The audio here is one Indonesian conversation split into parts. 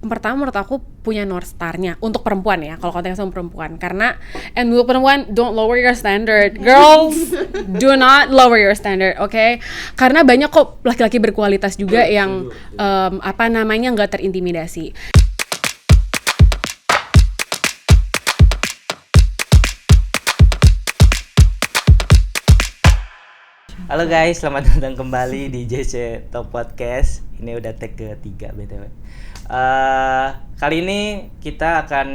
pertama menurut aku punya North Star-nya untuk perempuan ya, kalau konteksnya sama perempuan. Karena untuk perempuan, don't lower your standard. Girls, do not lower your standard, okay? Karena banyak kok laki-laki berkualitas juga yang nggak terintimidasi. Halo guys, selamat datang kembali di JC Top Podcast. Ini udah tag ke-3 BTW. Kali ini kita akan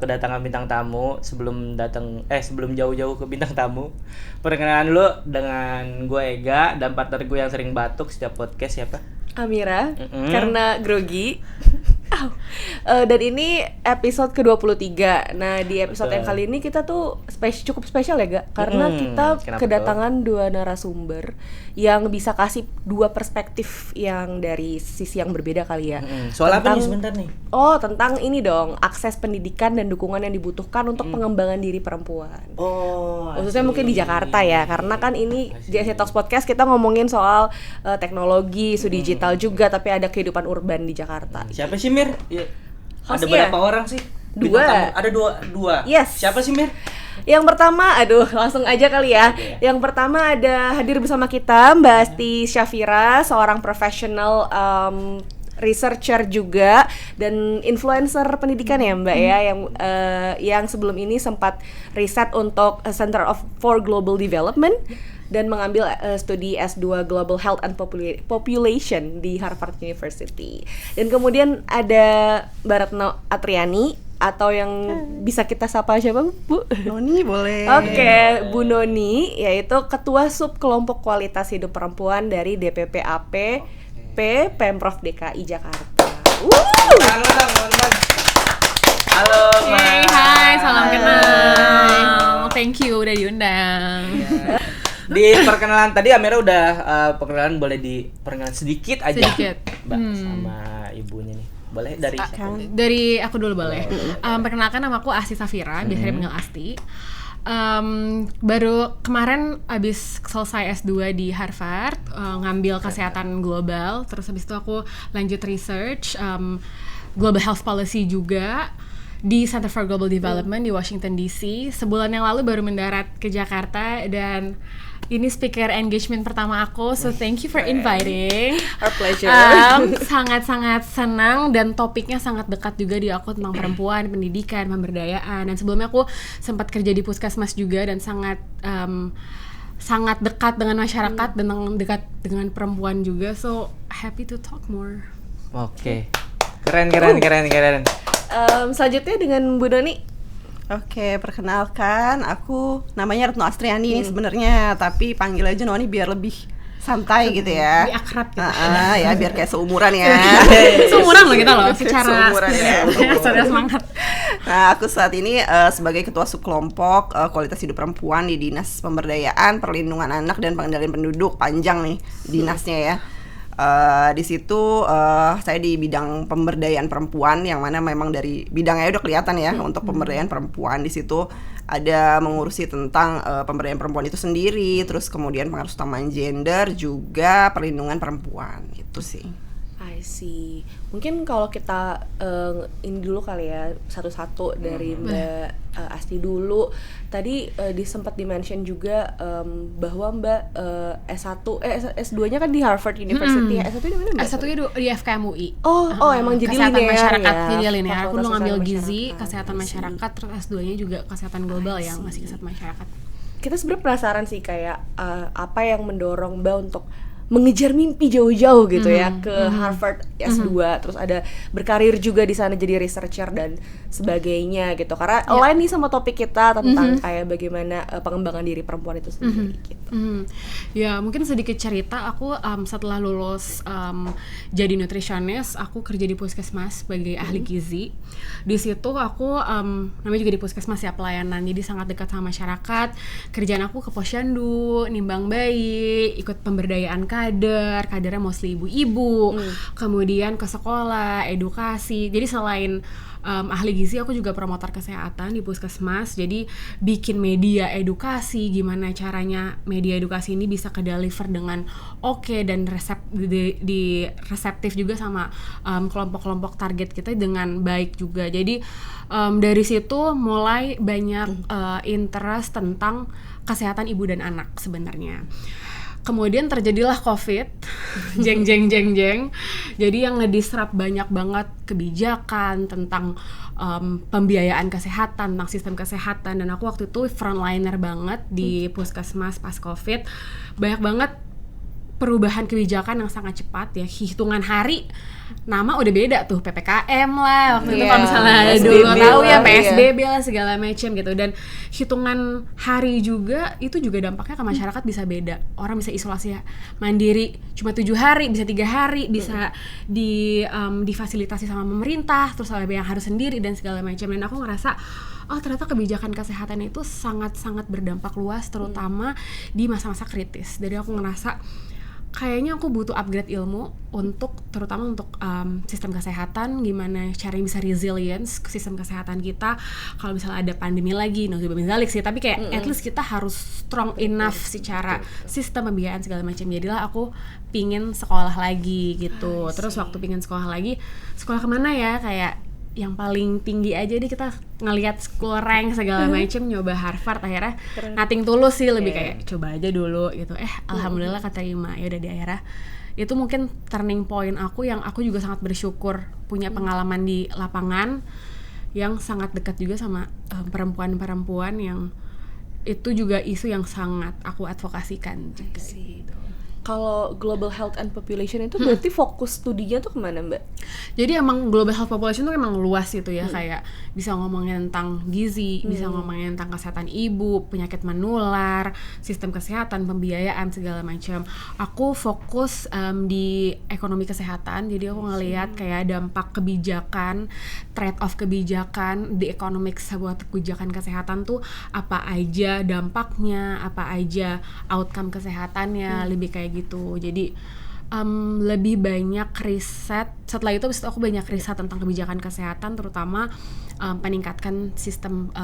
kedatangan bintang tamu. Sebelum jauh-jauh ke bintang tamu, perkenalan dulu dengan gue Ega dan partner gue yang sering batuk setiap podcast. Siapa? Amira, karena grogi. Dan ini episode ke-23. Nah, di episode yang kali ini kita tuh cukup spesial ya, Gak? Karena kita kedatangan dua narasumber yang bisa kasih dua perspektif yang dari sisi yang berbeda kali ya. Soal apa nih sebentar nih? Oh, tentang ini dong, akses pendidikan dan dukungan yang dibutuhkan untuk pengembangan diri perempuan. Khususnya mungkin di Jakarta ya, karena kan ini JC Talks Podcast kita ngomongin soal teknologi, isu digital juga, tapi ada kehidupan urban di Jakarta. Siapa sih Mir? Ya, ada Hostnya? berapa orang sih? Dua. Ada dua. Yes. Siapa sih Mir? Yang pertama, langsung aja kali ya. Yang pertama ada hadir bersama kita Mbak Asti Syafira, seorang profesional researcher juga dan influencer pendidikan ya Mbak ya, yang sebelum ini sempat riset untuk Center for Global Development dan mengambil studi S2 Global Health and Population di Harvard University. Dan kemudian ada Mbak Retno Atriani, atau yang bisa kita sapa siapa, Bu? Noni boleh. Oke, Bu Noni, yaitu Ketua Sub Kelompok Kualitas Hidup Perempuan dari DPP APP Pemprov DKI Jakarta. Halo, Hai, salam kenal. Thank you udah diundang. Di perkenalan tadi Amira udah perkenalan, boleh diperkenalan sedikit aja. Mbak sama ibunya nih. Boleh dari siapa? Dari aku dulu boleh. Perkenalkan, nama aku Asti Syafira, biasa dipanggil Asti. Baru kemarin abis selesai S2 di Harvard, ngambil kesehatan global. Terus habis itu aku lanjut research global health policy juga di Center for Global Development di Washington DC. Sebulan yang lalu baru mendarat ke Jakarta dan ini speaker engagement pertama aku, so thank you for inviting. Our pleasure. Sangat-sangat senang dan topiknya sangat dekat juga di aku, tentang perempuan, pendidikan, pemberdayaan. Dan sebelumnya aku sempat kerja di puskesmas juga dan sangat dekat dengan masyarakat dan dekat dengan perempuan juga. So happy to talk more. Oke. Keren. Selanjutnya dengan Bu Noni. Oke, perkenalkan, aku namanya Retno Astriani sebenarnya, tapi panggil aja Noni biar lebih santai gitu ya. Lebih akrab gitu. Ya biar kayak seumuran ya. Seumuran loh kita loh, secara Seumuran ya. secara semangat. Nah, aku saat ini sebagai ketua subkelompok kualitas hidup perempuan di Dinas Pemberdayaan, Perlindungan Anak dan Pengendalian Penduduk. Panjang nih dinasnya ya. Di situ saya di bidang pemberdayaan perempuan, yang mana memang dari bidangnya udah kelihatan ya untuk pemberdayaan perempuan. Di situ ada mengurusi tentang pemberdayaan perempuan itu sendiri, terus kemudian pengaruh utamaan gender, juga perlindungan perempuan, itu sih. I see. Mungkin kalau kita ini dulu kali ya, satu-satu dari Mbak Asti dulu. Tadi sempat di-mention juga bahwa Mbak S2-nya kan di Harvard University. S1-nya di mana Mbak? S1-nya di FKM UI. Emang jadi kesehatan linear masyarakat, ya? jadi linear. Aku dulu ngambil Fakultas gizi, masyarakat. kesehatan masyarakat, terus S2-nya juga kesehatan global yang masih kesehatan masyarakat. Kita sebenarnya penasaran sih kayak apa yang mendorong Mbak untuk mengejar mimpi jauh-jauh gitu ya ke Harvard S2, terus ada berkarir juga di sana jadi researcher dan sebagainya gitu, karena align nih sama topik kita tentang kayak bagaimana pengembangan diri perempuan itu sendiri gitu. Ya mungkin sedikit cerita, aku setelah lulus jadi nutritionist, aku kerja di puskesmas sebagai ahli gizi. Di situ aku namanya juga di puskesmas ya, pelayanan, jadi sangat dekat sama masyarakat. Kerjaan aku ke posyandu, nimbang bayi, ikut pemberdayaan kadernya mostly ibu-ibu, kemudian ke sekolah, edukasi. Jadi selain ahli gizi, aku juga promotor kesehatan di puskesmas. Jadi bikin media edukasi, gimana caranya media edukasi ini bisa ke-deliver dengan oke dan di reseptif juga sama kelompok-kelompok target kita dengan baik juga. Jadi dari situ mulai banyak interest tentang kesehatan ibu dan anak sebenarnya. Kemudian terjadilah COVID, jeng. Jadi yang ngedisrupt banyak banget kebijakan tentang pembiayaan kesehatan, tentang sistem kesehatan. Dan aku waktu itu frontliner banget di puskesmas pas COVID. Banyak banget perubahan kebijakan yang sangat cepat ya, hitungan hari nama udah beda tuh, PPKM lah waktu itu kalau misalnya dulu tahu ya, PSBB lah segala macam gitu. Dan hitungan hari juga itu juga dampaknya ke masyarakat bisa beda. Orang bisa isolasi mandiri cuma 7 hari, bisa 3 hari, bisa difasilitasi sama pemerintah, terus ada yang harus sendiri dan segala macam. Dan aku ngerasa oh ternyata kebijakan kesehatan itu sangat-sangat berdampak luas, terutama di masa-masa kritis. Jadi aku ngerasa kayaknya aku butuh upgrade ilmu terutama untuk sistem kesehatan, gimana caranya bisa resilience ke sistem kesehatan kita kalau misalnya ada pandemi lagi, nauzubillah min dzalik sih, tapi kayak at least kita harus strong enough secara sistem pembiayaan segala macam. Jadilah aku pingin sekolah lagi gitu. Terus waktu pingin sekolah lagi, sekolah kemana ya, kayak yang paling tinggi aja deh, kita ngelihat school rank segala macem, nyoba Harvard. Akhirnya nothing tulus sih, lebih kayak coba aja dulu gitu. Alhamdulillah keterima. Ya udah di akhirnya itu mungkin turning point aku, yang aku juga sangat bersyukur punya pengalaman di lapangan yang sangat dekat juga sama perempuan-perempuan, yang itu juga isu yang sangat aku advokasikan juga gitu. Kalau Global Health and Population itu berarti fokus studinya tuh kemana, Mbak? Jadi emang Global Health Population tuh emang luas gitu ya, kayak bisa ngomongin tentang gizi, bisa ngomongin tentang kesehatan ibu, penyakit menular, sistem kesehatan, pembiayaan segala macam. Aku fokus di ekonomi kesehatan, jadi aku ngelihat kayak dampak kebijakan, trade-off kebijakan di economics sebuah kebijakan kesehatan tuh apa aja dampaknya, apa aja outcome kesehatannya, lebih kayak gitu. Jadi lebih banyak riset. Setelah itu aku banyak riset tentang kebijakan kesehatan, terutama meningkatkan sistem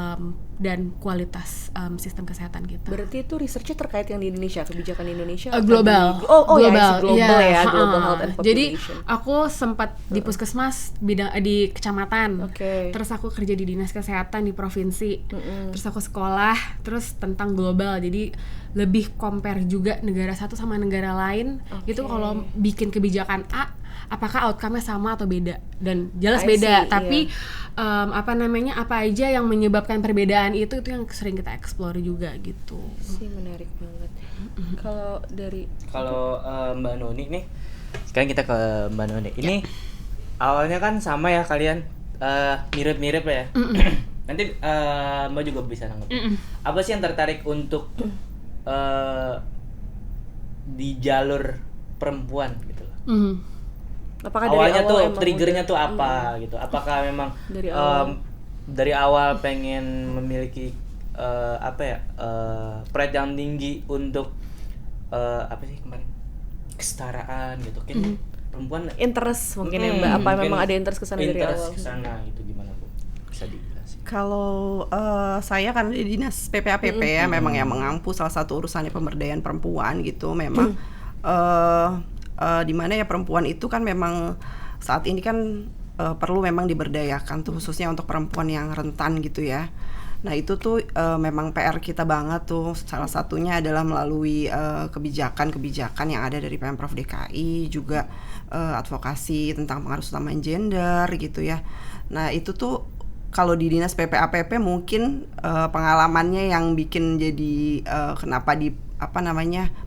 dan kualitas sistem kesehatan kita. Berarti itu researchnya terkait yang di Indonesia, kebijakan di Indonesia? Global. Global Ya, Global Health and Population. Jadi aku sempat di puskesmas di kecamatan. Terus aku kerja di dinas kesehatan di provinsi. Terus aku sekolah terus tentang global. Jadi lebih compare juga negara satu sama negara lain. Itu kalau bikin kebijakan A, apakah outcome-nya sama atau beda? Dan jelas beda, tapi apa aja yang menyebabkan perbedaan itu yang sering kita explore juga gitu. Menarik banget. Kalau Mbak Noni nih, sekarang kita ke Mbak Noni. Ini awalnya kan sama ya kalian, mirip-mirip ya. Nanti Mbak juga bisa nanggep. Apa sih yang tertarik untuk di jalur perempuan gitu loh? Apakah awalnya tuh triggernya tuh apa gitu? Apakah memang dari awal pengen memiliki pride yang tinggi untuk kesetaraan gitu? Kan perempuan interest mungkin ya Mbak, apa memang ada interest kesana dari awal? Interest kesana gitu, gimana Bu? Bisa dijelasin? Kalau saya kan di dinas PPAPP ya, memang yang mengampu salah satu urusannya pemberdayaan perempuan gitu. Memang di mana ya perempuan itu kan memang saat ini kan perlu memang diberdayakan tuh, khususnya untuk perempuan yang rentan gitu ya. Nah itu tuh memang PR kita banget tuh. Salah satunya adalah melalui kebijakan-kebijakan yang ada dari Pemprov DKI, juga advokasi tentang pengaruh utama gender gitu ya. Nah itu tuh kalau di dinas PPAPP mungkin pengalamannya yang bikin jadi kenapa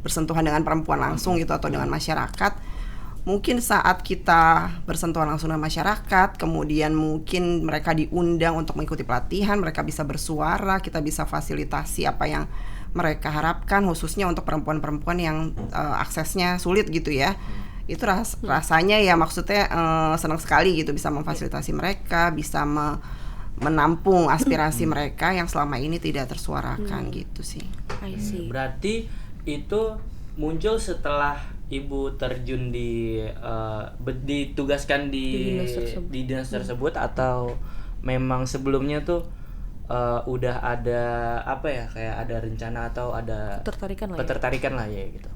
bersentuhan dengan perempuan langsung gitu atau dengan masyarakat. Mungkin saat kita bersentuhan langsung dengan masyarakat, kemudian mungkin mereka diundang untuk mengikuti pelatihan, mereka bisa bersuara, kita bisa fasilitasi apa yang mereka harapkan, khususnya untuk perempuan-perempuan yang aksesnya sulit gitu ya. Itu rasanya ya maksudnya senang sekali gitu bisa memfasilitasi mereka, bisa menampung aspirasi mereka yang selama ini tidak tersuarakan gitu sih. Berarti itu muncul setelah Ibu terjun ditugaskan di dinas tersebut atau memang sebelumnya tuh udah ada apa ya, kayak ada rencana atau ada ketertarikan lah ya gitu.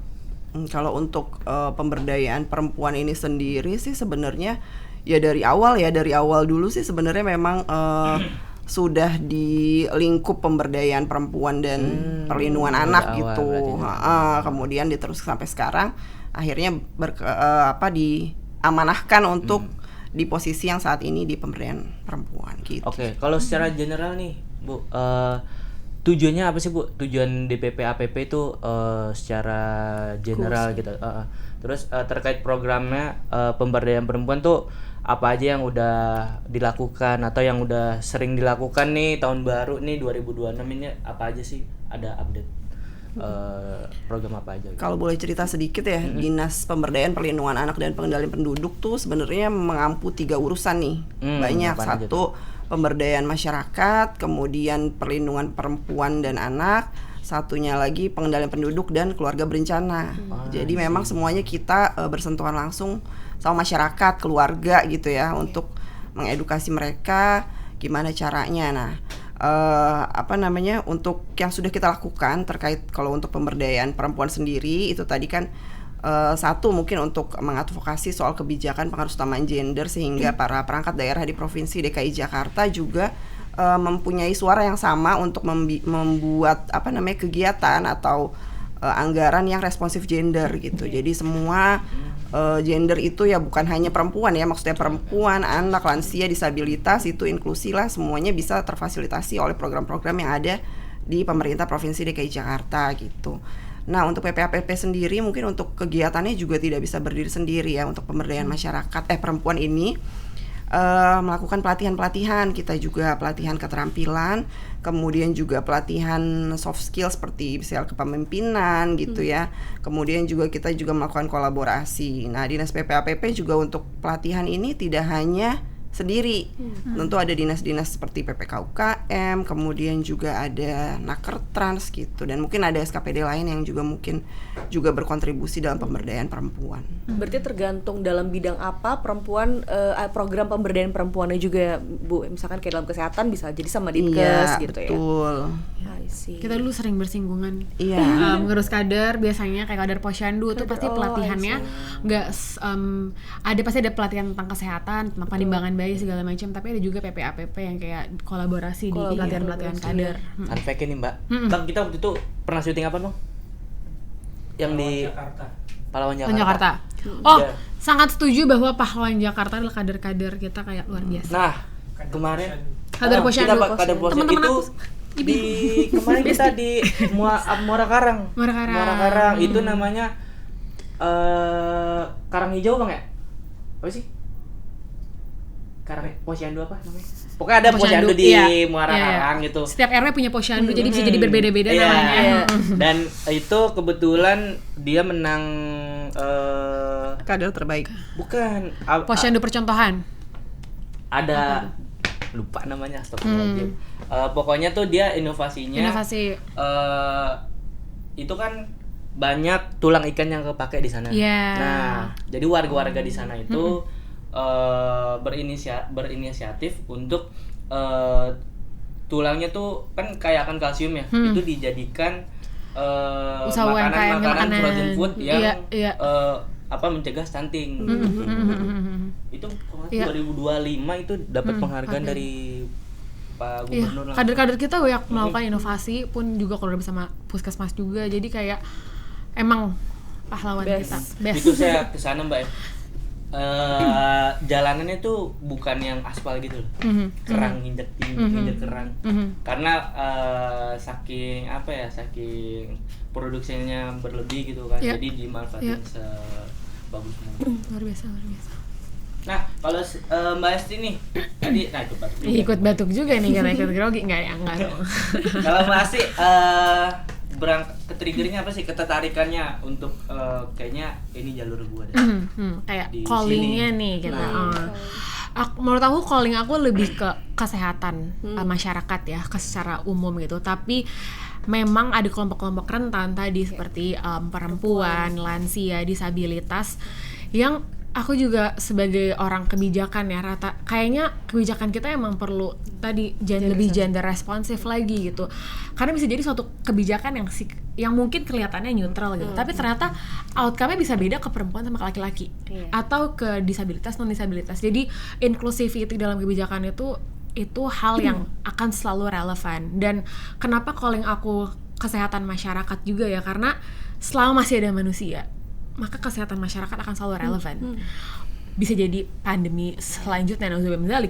Kalau untuk pemberdayaan perempuan ini sendiri sih sebenarnya ya dari awal dulu sih sebenarnya memang sudah di lingkup pemberdayaan perempuan dan perlindungan anak gitu. Kemudian diterus sampai sekarang akhirnya diamanahkan untuk di posisi yang saat ini di pemberdayaan perempuan gitu. Oke, kalau secara general nih Bu, tujuannya apa sih Bu? Tujuan DPP APP itu secara general gitu. Terus terkait programnya pemberdayaan perempuan tuh apa aja yang udah dilakukan atau yang udah sering dilakukan nih tahun baru nih 2026 ini, apa aja sih? Ada update program apa aja gitu? Kalau boleh cerita sedikit ya, Dinas Pemberdayaan Perlindungan Anak dan Pengendalian Penduduk tuh sebenarnya mengampu 3 urusan nih. Banyak. Satu, pemberdayaan masyarakat, kemudian perlindungan perempuan dan anak, satunya lagi pengendalian penduduk dan keluarga berencana. Jadi memang semuanya kita bersentuhan langsung sama masyarakat, keluarga gitu ya, untuk mengedukasi mereka gimana caranya. Nah, untuk yang sudah kita lakukan terkait kalau untuk pemberdayaan perempuan sendiri itu tadi kan satu mungkin untuk mengadvokasi soal kebijakan pengaruh utamaan gender sehingga para perangkat daerah di Provinsi DKI Jakarta juga mempunyai suara yang sama untuk membuat kegiatan atau anggaran yang responsif gender gitu. Jadi semua gender itu ya bukan hanya perempuan ya, maksudnya perempuan, anak, lansia, disabilitas itu inklusi lah, semuanya bisa terfasilitasi oleh program-program yang ada di pemerintah Provinsi DKI Jakarta gitu. Nah, untuk PPAPP sendiri mungkin untuk kegiatannya juga tidak bisa berdiri sendiri ya. Untuk pemberdayaan masyarakat perempuan ini melakukan pelatihan-pelatihan, kita juga pelatihan keterampilan, kemudian juga pelatihan soft skill seperti misalnya kepemimpinan gitu ya. Kemudian juga kita juga melakukan kolaborasi. Nah, Dinas PPAPP juga untuk pelatihan ini tidak hanya sendiri. Tentu ada dinas-dinas seperti PPK UKM, kemudian juga ada Nakertrans gitu, dan mungkin ada SKPD lain yang juga mungkin juga berkontribusi dalam pemberdayaan perempuan. Berarti tergantung dalam bidang apa perempuan, program pemberdayaan perempuannya juga Bu. Misalkan kayak dalam kesehatan bisa jadi sama Dinkes gitu ya. Betul. Kita dulu sering bersinggungan. Ngurus kader, biasanya kayak kader posyandu tuh pasti pelatihannya nggak pasti ada pelatihan tentang kesehatan, tentang penimbangan bayi segala macam, tapi ada juga PPAPP yang kayak kolaborasi di pelatihan-pelatihan kader. Fun fact ini Mbak, Bang, kita waktu itu pernah syuting apa Bang? Yang di Pahlawan Jakarta. Sangat setuju bahwa Pahlawan Jakarta adalah kader-kader kita kayak luar biasa. Nah, kemarin kader posyandu itu kemarin kita di Muara Karang itu namanya Karang Hijau Bang ya? Apa sih? Karang posyandu apa namanya? Pokoknya ada posyandu di Muara Karang gitu. Setiap RW punya posyandu, jadi bisa jadi berbeda-beda namanya. Dan itu kebetulan dia menang kader terbaik. Bukan. Posyandu percontohan. Ada lupa namanya, astagfirullahaladzim. Pokoknya tuh dia inovasi itu kan banyak tulang ikan yang kepake di sana. Nah, jadi warga-warga di sana itu berinisiatif untuk tulangnya tuh kan kayak akan kalsium ya, itu dijadikan makanan frozen food yang mencegah stunting. Itu 2025 itu dapat penghargaan dari Pak Gubernur. Kader-kader kita banyak melakukan inovasi pun juga kalau bersama Puskesmas juga. Jadi kayak emang pahlawan kita. Best. Itu saya kesana Mbak. Jalanannya tuh bukan yang aspal gitu loh. Kerang, injek kerang. Karena saking produksinya berlebih gitu kan. Jadi dimanfaatin sebagus mungkin. Luar biasa. Nah, kalau Mbak Esti nih tadi ikut batuk juga nih karena ikut grogi enggak dong. Kalau Mbak Esti berangkat ke triggernya apa sih, ketertarikannya untuk kayaknya ini jalur gua deh. Kayak callingnya nih gitu. Menurut aku calling aku lebih ke kesehatan masyarakat ya, secara umum gitu. Tapi memang ada kelompok-kelompok rentan tadi seperti perempuan, lansia, disabilitas yang aku juga sebagai orang kebijakan ya kayaknya kebijakan kita emang perlu tadi lebih gender responsif lagi gitu, karena bisa jadi suatu kebijakan yang mungkin kelihatannya neutral gitu, tapi ternyata outcome-nya bisa beda ke perempuan sama ke laki-laki atau ke disabilitas non disabilitas. Jadi inclusivity dalam kebijakan itu hal yang akan selalu relevan. Dan kenapa calling aku kesehatan masyarakat juga ya, karena selama masih ada manusia maka kesehatan masyarakat akan selalu relevan. Bisa jadi pandemi selanjutnya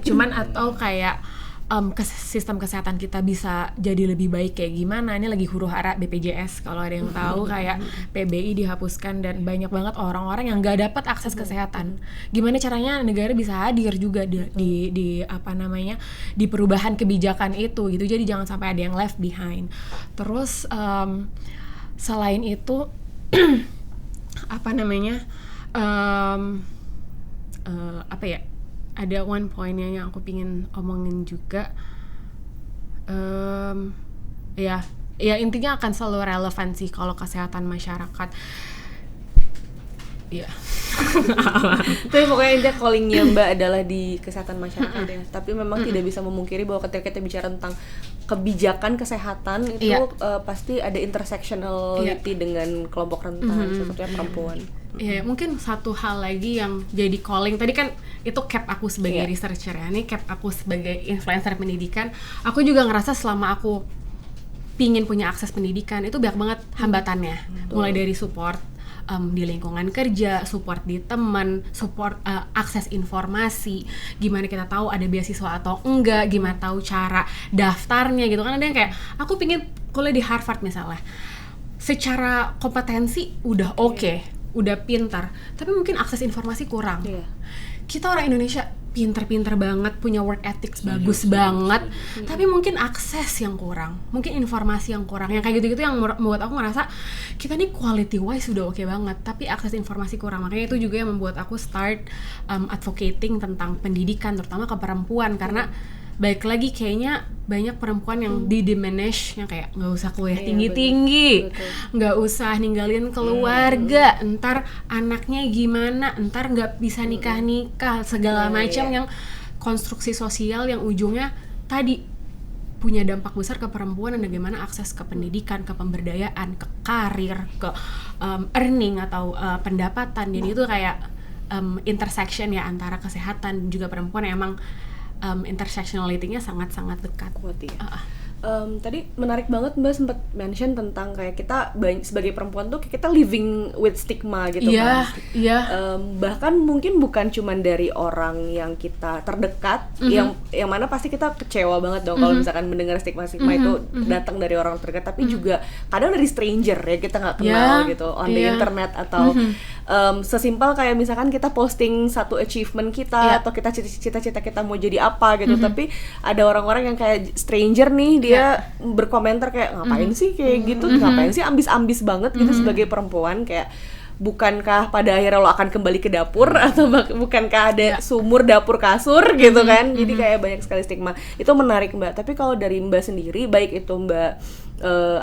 cuman atau kayak sistem kesehatan kita bisa jadi lebih baik kayak gimana. Ini lagi huru-hara BPJS kalau ada yang tahu, kayak PBI dihapuskan dan banyak banget orang-orang yang nggak dapat akses kesehatan. Gimana caranya negara bisa hadir juga di apa namanya, di perubahan kebijakan itu gitu. Jadi jangan sampai ada yang left behind. Terus selain itu apa namanya, apa ya, ada one point yang aku pingin omongin juga, ya intinya akan selalu relevan sih kalau kesehatan masyarakat ya. Tapi pokoknya intinya callingnya Mbak adalah di kesehatan masyarakat ya. Tapi memang tidak bisa memungkiri bahwa ketika kita bicara tentang kebijakan kesehatan itu pasti ada intersectionality dengan kelompok rentan, seperti perempuan. Iya, mungkin satu hal lagi yang jadi calling tadi kan itu cap aku sebagai researcher ya, ini cap aku sebagai influencer pendidikan. Aku juga ngerasa selama aku pingin punya akses pendidikan itu banyak banget hambatannya, mulai dari support di lingkungan kerja, support di teman, support akses informasi, gimana kita tahu ada beasiswa atau enggak, gimana tahu cara daftarnya gitu kan. Ada yang kayak aku pingin kuliah di Harvard misalnya, secara kompetensi udah udah pintar, tapi mungkin akses informasi kurang. Kita orang Indonesia pinter-pinter banget, punya work ethics bagus banget, tapi mungkin akses yang kurang, mungkin informasi yang kurang, yang kayak gitu-gitu yang membuat aku ngerasa kita nih quality wise sudah oke banget, tapi akses informasi kurang. Makanya itu juga yang membuat aku start advocating tentang pendidikan, terutama ke perempuan, karena baik lagi kayaknya banyak perempuan yang di-diminish, yang kayak nggak usah kuliah tinggi-tinggi, nggak usah ninggalin keluarga, ntar anaknya gimana, ntar nggak bisa nikah-nikah, segala macam yang konstruksi sosial yang ujungnya tadi punya dampak besar ke perempuan dan bagaimana akses ke pendidikan, ke pemberdayaan, ke karir, ke earning atau pendapatan. Jadi itu kayak intersection ya antara kesehatan juga perempuan yang emang intersectionality-nya sangat-sangat dekat. Kuat ya. Tadi menarik banget Mbak sempat mention tentang kayak kita sebagai perempuan tuh kita living with stigma gitu kan. Bahkan mungkin bukan cuman dari orang yang kita terdekat, yang mana pasti kita kecewa banget dong kalau misalkan mendengar stigma-stigma itu datang dari orang terdekat, tapi juga kadang dari stranger ya kita nggak kenal gitu on the internet atau sesimpel kayak misalkan kita posting satu achievement kita atau kita cita-cita kita mau jadi apa gitu, tapi ada orang-orang yang kayak stranger nih dia berkomentar kayak ngapain sih kayak gitu, ngapain sih ambis-ambis banget gitu sebagai perempuan, kayak bukankah pada akhirnya lo akan kembali ke dapur atau bukankah ada sumur dapur kasur gitu kan. Jadi kayak banyak sekali stigma. Itu menarik Mbak. Tapi kalau dari Mbak sendiri, baik itu Mbak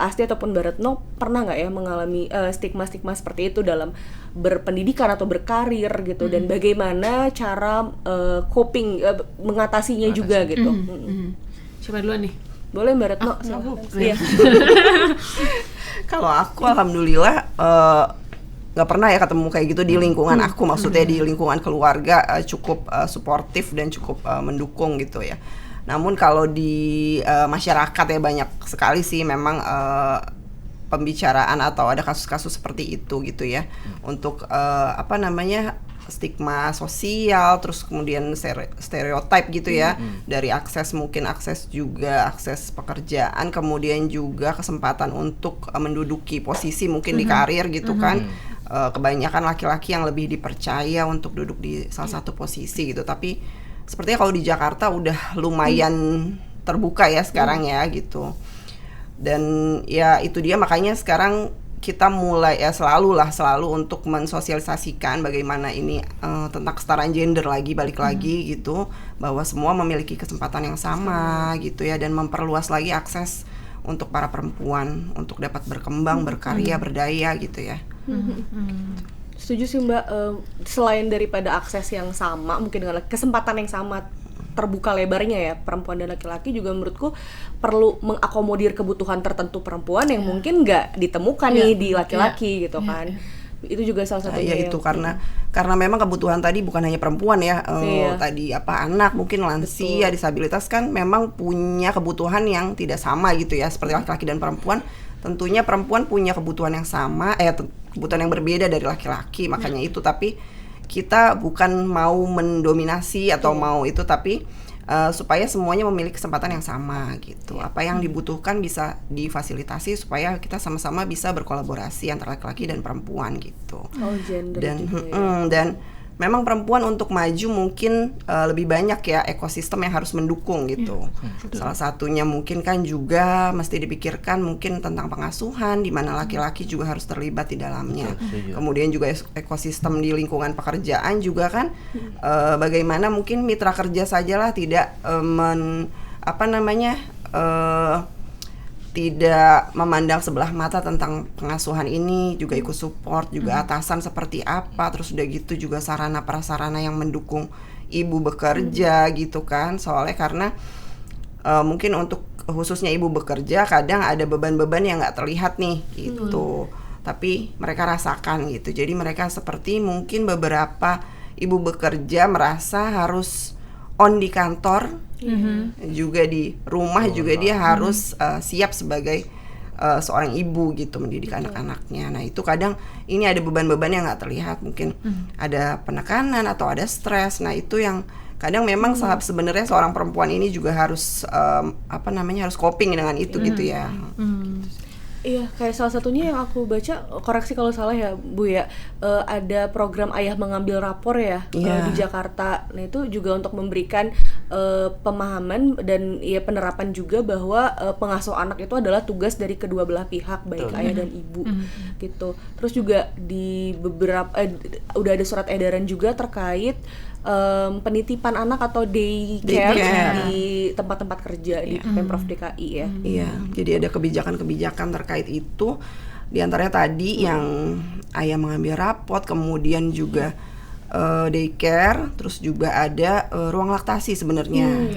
Asti ataupun Mbak Retno, pernah nggak ya mengalami stigma-stigma seperti itu dalam berpendidikan atau berkarir gitu, dan bagaimana cara coping, mengatasinya juga gitu. Coba duluan nih. Boleh Mbak Retno? Iya. Kalau aku alhamdulillah nggak pernah ya ketemu kayak gitu di lingkungan aku, maksudnya di lingkungan keluarga cukup suportif dan cukup mendukung gitu ya. Namun kalau di masyarakat ya banyak sekali sih memang pembicaraan atau ada kasus-kasus seperti itu gitu ya, untuk apa namanya, stigma sosial, terus kemudian stereotype gitu ya, dari akses, mungkin akses juga akses pekerjaan, kemudian juga kesempatan untuk menduduki posisi mungkin di karir gitu kan. Kebanyakan laki-laki yang lebih dipercaya untuk duduk di salah satu posisi gitu, tapi sepertinya kalau di Jakarta udah lumayan terbuka ya sekarang ya gitu. Dan ya itu dia, makanya sekarang kita mulai ya selalu untuk mensosialisasikan bagaimana ini tentang kesetaraan gender balik lagi gitu, bahwa semua memiliki kesempatan yang sama gitu ya, dan memperluas lagi akses untuk para perempuan untuk dapat berkembang, berkarya, berdaya gitu ya. Setuju sih Mbak, selain daripada akses yang sama, mungkin dengan kesempatan yang sama, terbuka lebarnya ya perempuan dan laki-laki, juga menurutku perlu mengakomodir kebutuhan tertentu perempuan yang mungkin nggak ditemukan nih di laki-laki gitu kan. Itu juga salah satunya. Ya itu karena memang kebutuhan tadi bukan hanya perempuan ya, tadi anak, mungkin lansia, disabilitas kan memang punya kebutuhan yang tidak sama gitu ya, seperti laki-laki dan perempuan. Tentunya perempuan punya kebutuhan yang sama, kebutuhan yang berbeda dari laki-laki, makanya itu. Tapi kita bukan mau mendominasi atau mau itu, tapi supaya semuanya memiliki kesempatan yang sama gitu. Apa yang dibutuhkan bisa difasilitasi supaya kita sama-sama bisa berkolaborasi antara laki-laki dan perempuan gitu. Gender Dan juga ya. dan memang perempuan untuk maju mungkin lebih banyak ya ekosistem yang harus mendukung gitu. Salah satunya mungkin kan juga mesti dipikirkan mungkin tentang pengasuhan, di mana laki-laki juga harus terlibat di dalamnya. Kemudian juga ekosistem di lingkungan pekerjaan juga kan, bagaimana mungkin mitra kerja sajalah tidak tidak memandang sebelah mata tentang pengasuhan ini, juga ikut support, juga atasan seperti apa, terus udah gitu juga sarana prasarana yang mendukung ibu bekerja gitu kan. Soalnya karena mungkin untuk khususnya ibu bekerja kadang ada beban-beban yang nggak terlihat nih gitu, tapi mereka rasakan gitu. Jadi mereka seperti mungkin beberapa ibu bekerja merasa harus on di kantor, juga di rumah juga dia harus siap sebagai seorang ibu gitu, mendidik anak-anaknya. Nah itu kadang ini ada beban-beban yang nggak terlihat, mungkin ada penekanan atau ada stres. Nah itu yang kadang memang sebenarnya seorang perempuan ini juga harus harus coping dengan itu gitu ya. Iya, kayak salah satunya yang aku baca, koreksi kalau salah ya Bu ya, ada program Ayah Mengambil Rapor ya di Jakarta. Nah itu juga untuk memberikan pemahaman dan ya penerapan juga bahwa pengasuh anak itu adalah tugas dari kedua belah pihak, baik ayah dan ibu gitu. Terus juga di beberapa udah ada surat edaran juga terkait penitipan anak atau daycare di tempat-tempat kerja di Pemprov DKI ya. Iya, jadi ada kebijakan-kebijakan terkait itu. Di antaranya tadi yang ayah mengambil rapot, kemudian juga daycare, terus juga ada ruang laktasi sebenarnya.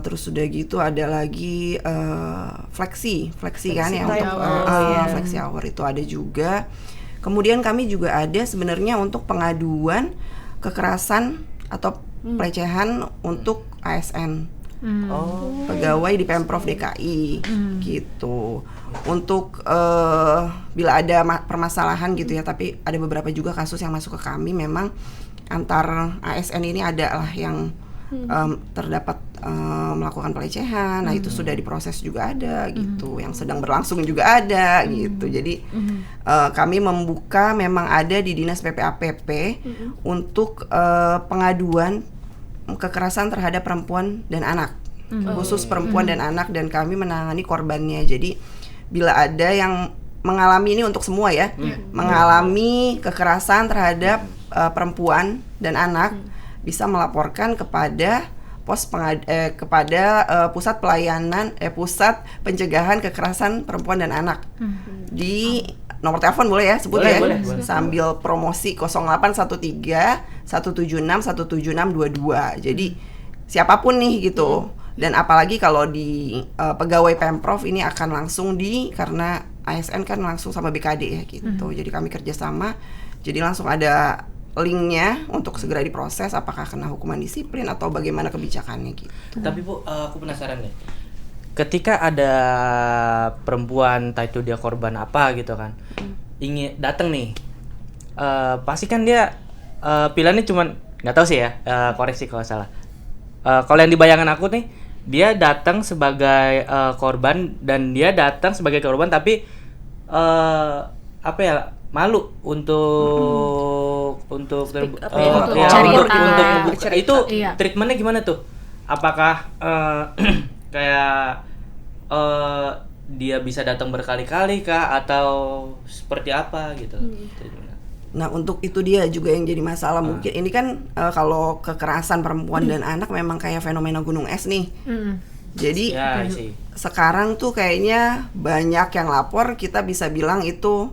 Terus udah gitu ada lagi flexi kan ya, untuk flexi hour itu ada juga. Kemudian kami juga ada sebenarnya untuk pengaduan kekerasan atau pelecehan untuk ASN, pegawai di Pemprov DKI gitu. Untuk bila ada permasalahan gitu ya, tapi ada beberapa juga kasus yang masuk ke kami, memang antar ASN ini adalah yang terdapat melakukan pelecehan. Nah itu sudah diproses juga ada gitu, yang sedang berlangsung juga ada gitu. Jadi kami membuka, memang ada di Dinas PPAPP untuk pengaduan kekerasan terhadap perempuan dan anak, khusus perempuan dan anak, dan kami menangani korbannya. Jadi bila ada yang mengalami, ini untuk semua ya, mengalami kekerasan terhadap perempuan dan anak, bisa melaporkan kepada pusat pelayanan pusat pencegahan kekerasan perempuan dan anak di nomor telepon, boleh ya sebut boleh. Sambil promosi 0813 176 17622. Jadi siapapun nih gitu. Dan apalagi kalau di pegawai Pemprov ini akan langsung karena ASN kan langsung sama BKD ya gitu. Jadi kami kerjasama, jadi langsung ada linknya untuk segera diproses apakah kena hukuman disiplin atau bagaimana kebijakannya gitu. Tapi Bu, aku penasaran nih, ketika ada perempuan, entah itu dia korban apa gitu kan, ingin datang nih, pasti kan dia pilihannya cuman, nggak tahu sih ya, koreksi kalau salah. Kalau yang dibayangkan aku nih, dia datang sebagai korban, dan dia datang sebagai korban tapi malu untuk itu treatmentnya gimana tuh? Apakah kayak dia bisa datang berkali-kali kah, atau seperti apa gitu? Nah untuk itu dia juga yang jadi masalah. Mungkin ini kan kalau kekerasan perempuan dan anak memang kayak fenomena gunung es nih. Jadi Ya, sih. sekarang tuh kayaknya banyak yang lapor, kita bisa bilang itu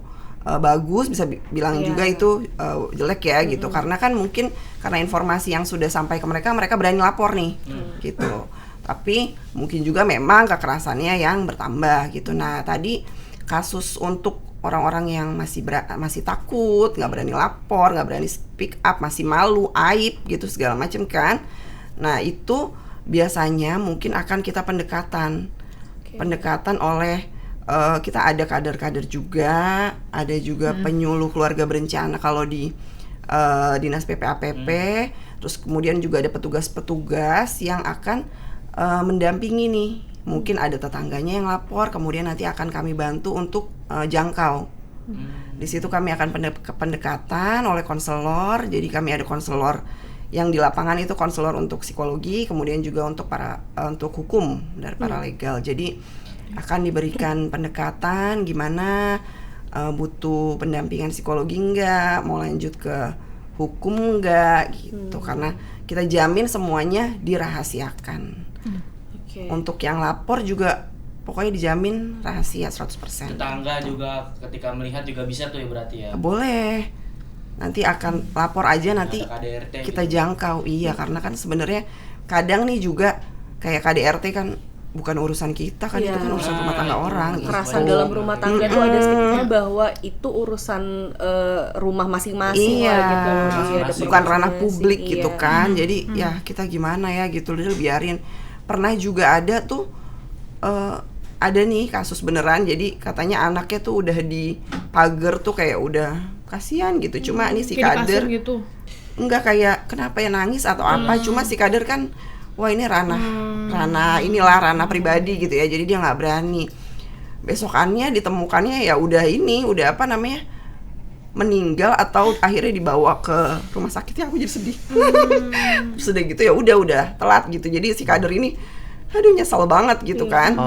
bagus, bisa bilang juga itu jelek ya gitu. Karena kan mungkin karena informasi yang sudah sampai ke mereka berani lapor nih gitu. Tapi mungkin juga memang kekerasannya yang bertambah gitu. Nah, tadi kasus untuk orang-orang yang masih takut, nggak berani lapor, nggak berani speak up, masih malu, aib gitu segala macam kan. Nah, itu biasanya mungkin akan kita pendekatan oleh kita ada kader-kader juga, ada juga penyuluh keluarga berencana kalau di dinas PPAPP, terus kemudian juga ada petugas-petugas yang akan mendampingi nih. Mungkin ada tetangganya yang lapor, kemudian nanti akan kami bantu untuk jangkau. Di situ kami akan pendekatan oleh konselor. Jadi kami ada konselor yang di lapangan itu konselor untuk psikologi, kemudian juga untuk untuk hukum dari paralegal. Jadi akan diberikan pendekatan gimana butuh pendampingan psikologi enggak, mau lanjut ke hukum enggak gitu. Karena kita jamin semuanya dirahasiakan. Untuk yang lapor juga pokoknya dijamin rahasia 100%. Tetangga juga ketika melihat juga bisa tuh ya berarti ya. Boleh. Nanti akan lapor aja, nanti KDRT kita gitu. jangkau. Iya, karena kan sebenarnya kadang nih juga kayak KDRT kan bukan urusan kita kan, itu kan urusan rumah tangga orang. Kekerasan gitu. dalam rumah tangga tuh ada stigma bahwa itu urusan rumah masing-masing lah gitu. masing-masing. Ada Bukan ranah masing-masing, publik gitu iya. kan. Jadi ya kita gimana ya gitu, udah biarin. Pernah juga ada tuh ada nih kasus beneran, jadi katanya anaknya tuh udah di pagar tuh kayak udah kasihan gitu. Cuma nih si Kayak di kader pasir gitu. enggak kayak kenapa ya nangis atau apa, cuma si kader kan wah ini ranah inilah ranah pribadi gitu ya, jadi dia nggak berani. Besokannya ditemukannya ya udah apa namanya, meninggal atau akhirnya dibawa ke rumah sakit. Ya aku jadi sedih. Terus udah gitu ya udah telat gitu. Jadi si kader ini aduh nyesel banget gitu kan.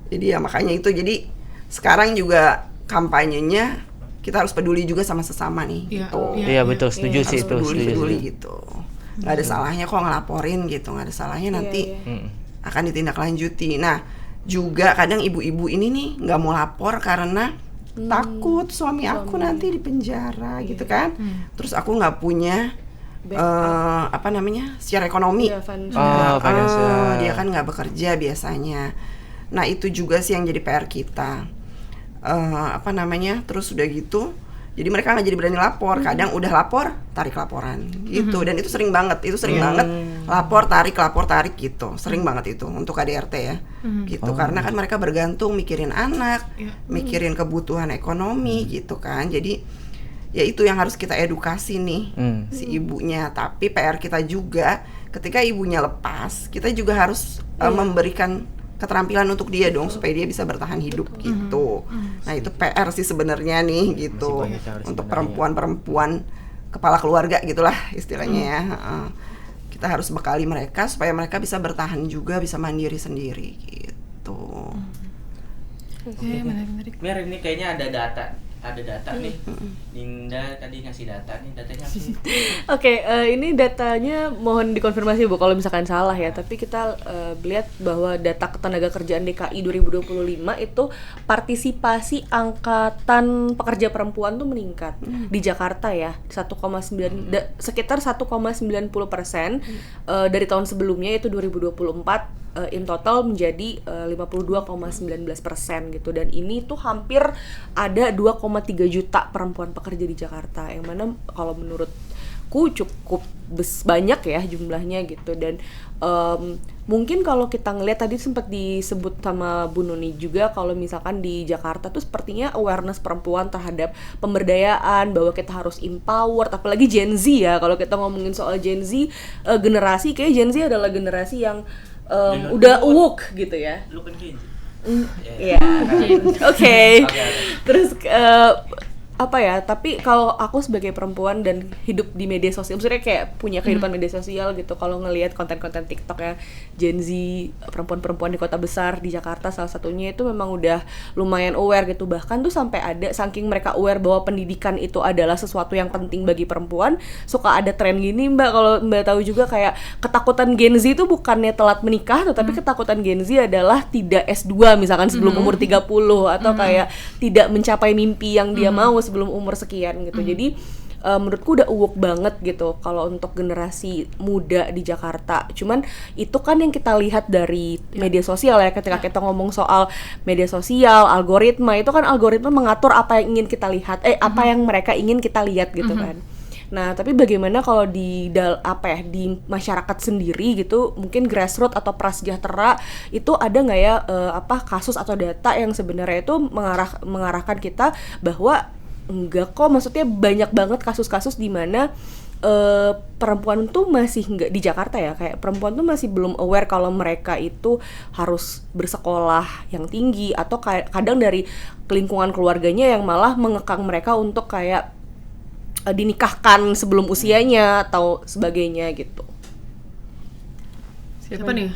Jadi ya makanya itu, jadi sekarang juga kampanyenya kita harus peduli juga sama sesama nih gitu. Iya betul, setuju sih Harus itu. peduli gitu. Nggak ada salahnya kok ngelaporin gitu, nggak ada salahnya nanti akan ditindaklanjuti. Nah juga kadang ibu-ibu ini nih nggak mau lapor karena takut suami aku nanti di penjara gitu kan. Terus aku nggak punya apa namanya secara ekonomi. Iya, financial. Dia kan nggak bekerja biasanya. Nah itu juga sih yang jadi PR kita. Apa namanya, terus udah gitu jadi mereka nggak jadi berani lapor. Kadang udah lapor tarik laporan gitu. Dan itu sering banget, lapor tarik gitu, sering banget itu untuk KDRT ya gitu. Karena kan mereka bergantung mikirin anak, mikirin kebutuhan ekonomi gitu kan. Jadi ya itu yang harus kita edukasi nih si ibunya. Tapi PR kita juga ketika ibunya lepas, kita juga harus memberikan keterampilan untuk dia dong supaya dia bisa bertahan hidup gitu. Nah itu PR sih sebenarnya nih gitu untuk perempuan-perempuan kepala keluarga gitulah istilahnya ya. Kita harus bekali mereka supaya mereka bisa bertahan juga, bisa mandiri sendiri gitu. Oke, menarik. Mir, ini kayaknya ada data nih. Dinda tadi ngasih data nih, datanya apa sih? Oke, ini datanya mohon dikonfirmasi Bu kalau misalkan salah ya. Tapi kita lihat bahwa data ketenagakerjaan DKI 2025 itu partisipasi angkatan pekerja perempuan tuh meningkat di Jakarta ya, 1,9 sekitar 1,90% dari tahun sebelumnya itu 2024. In total menjadi 52,19% gitu, dan ini tuh hampir ada 2,3 juta perempuan pekerja di Jakarta, yang mana kalau menurutku cukup banyak ya jumlahnya gitu. Dan mungkin kalau kita ngelihat tadi sempat disebut sama Bu Nuni juga, kalau misalkan di Jakarta tuh sepertinya awareness perempuan terhadap pemberdayaan, bahwa kita harus empowered, apalagi Gen Z ya. Kalau kita ngomongin soal Gen Z, generasi kayak Gen Z adalah generasi yang udah woke gitu ya. Lu kan Gen Z. Iya. Oke. Terus apa ya, tapi kalau aku sebagai perempuan dan hidup di media sosial, maksudnya kayak punya kehidupan media sosial gitu, kalau ngelihat konten-konten TikTok ya Gen Z, perempuan-perempuan di kota besar di Jakarta salah satunya, itu memang udah lumayan aware gitu. Bahkan tuh sampai ada, saking mereka aware bahwa pendidikan itu adalah sesuatu yang penting bagi perempuan, suka ada tren gini Mbak, kalau Mbak tahu juga, kayak ketakutan Gen Z itu bukannya telat menikah, tapi ketakutan Gen Z adalah tidak S2 misalkan sebelum umur 30, atau kayak tidak mencapai mimpi yang dia mau sebelum umur sekian gitu. Jadi menurutku udah uwuk banget gitu kalau untuk generasi muda di Jakarta. Cuman itu kan yang kita lihat dari media sosial ya, ketika kita ngomong soal media sosial, algoritma, itu kan algoritma mengatur apa yang ingin kita lihat, apa yang mereka ingin kita lihat gitu kan. Nah, tapi bagaimana kalau di di masyarakat sendiri gitu, mungkin grassroots atau prasejahtera itu ada nggak ya kasus atau data yang sebenarnya itu mengarahkan kita bahwa enggak kok, maksudnya banyak banget kasus-kasus di mana perempuan tuh masih nggak, di Jakarta ya, kayak perempuan tuh masih belum aware kalau mereka itu harus bersekolah yang tinggi, atau kayak kadang dari lingkungan keluarganya yang malah mengekang mereka untuk kayak dinikahkan sebelum usianya atau sebagainya gitu. Siapa nih?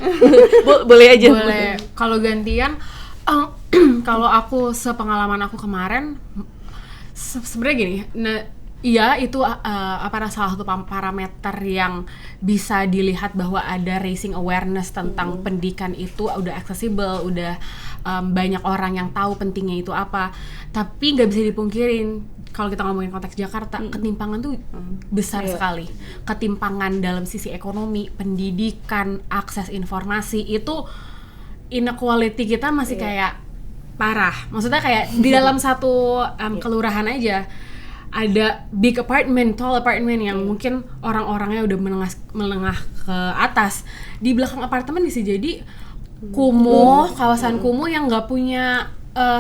Boleh aja. Boleh. Kalau gantian, kalau aku sepengalaman aku kemarin, sebenarnya gini, iya itu salah satu parameter yang bisa dilihat bahwa ada raising awareness tentang pendidikan itu udah accessible, udah banyak orang yang tahu pentingnya itu apa. Tapi nggak bisa dipungkirin kalau kita ngomongin konteks Jakarta, ketimpangan tuh besar sekali. Ketimpangan dalam sisi ekonomi, pendidikan, akses informasi, itu inequality kita masih kayak parah. Maksudnya kayak di dalam satu kelurahan aja ada big apartment, tall apartment yang mungkin orang-orangnya udah menengah ke atas. Di belakang apartemen bisa jadi kumuh, kawasan kumuh yang nggak punya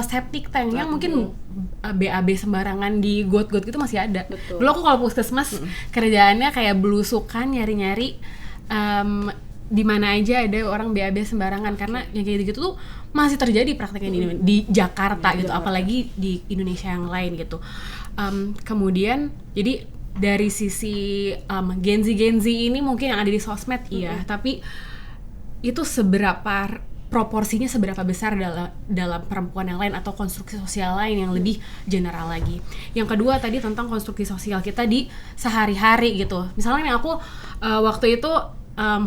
septic tank, yang mungkin BAB sembarangan di got-got gitu masih ada. Dulu aku kalau puskesmas kerjaannya kayak belusukan nyari-nyari di mana aja ada orang BAB sembarangan, karena yang kayak gitu tuh masih terjadi prakteknya di Jakarta gitu, apalagi di Indonesia yang lain gitu. Kemudian jadi dari sisi Gen Z ini mungkin yang ada di sosmed iya, tapi itu proporsinya seberapa besar dalam perempuan yang lain atau konstruksi sosial lain yang lebih general lagi. Yang kedua tadi tentang konstruksi sosial kita di sehari-hari gitu. Misalnya nih aku waktu itu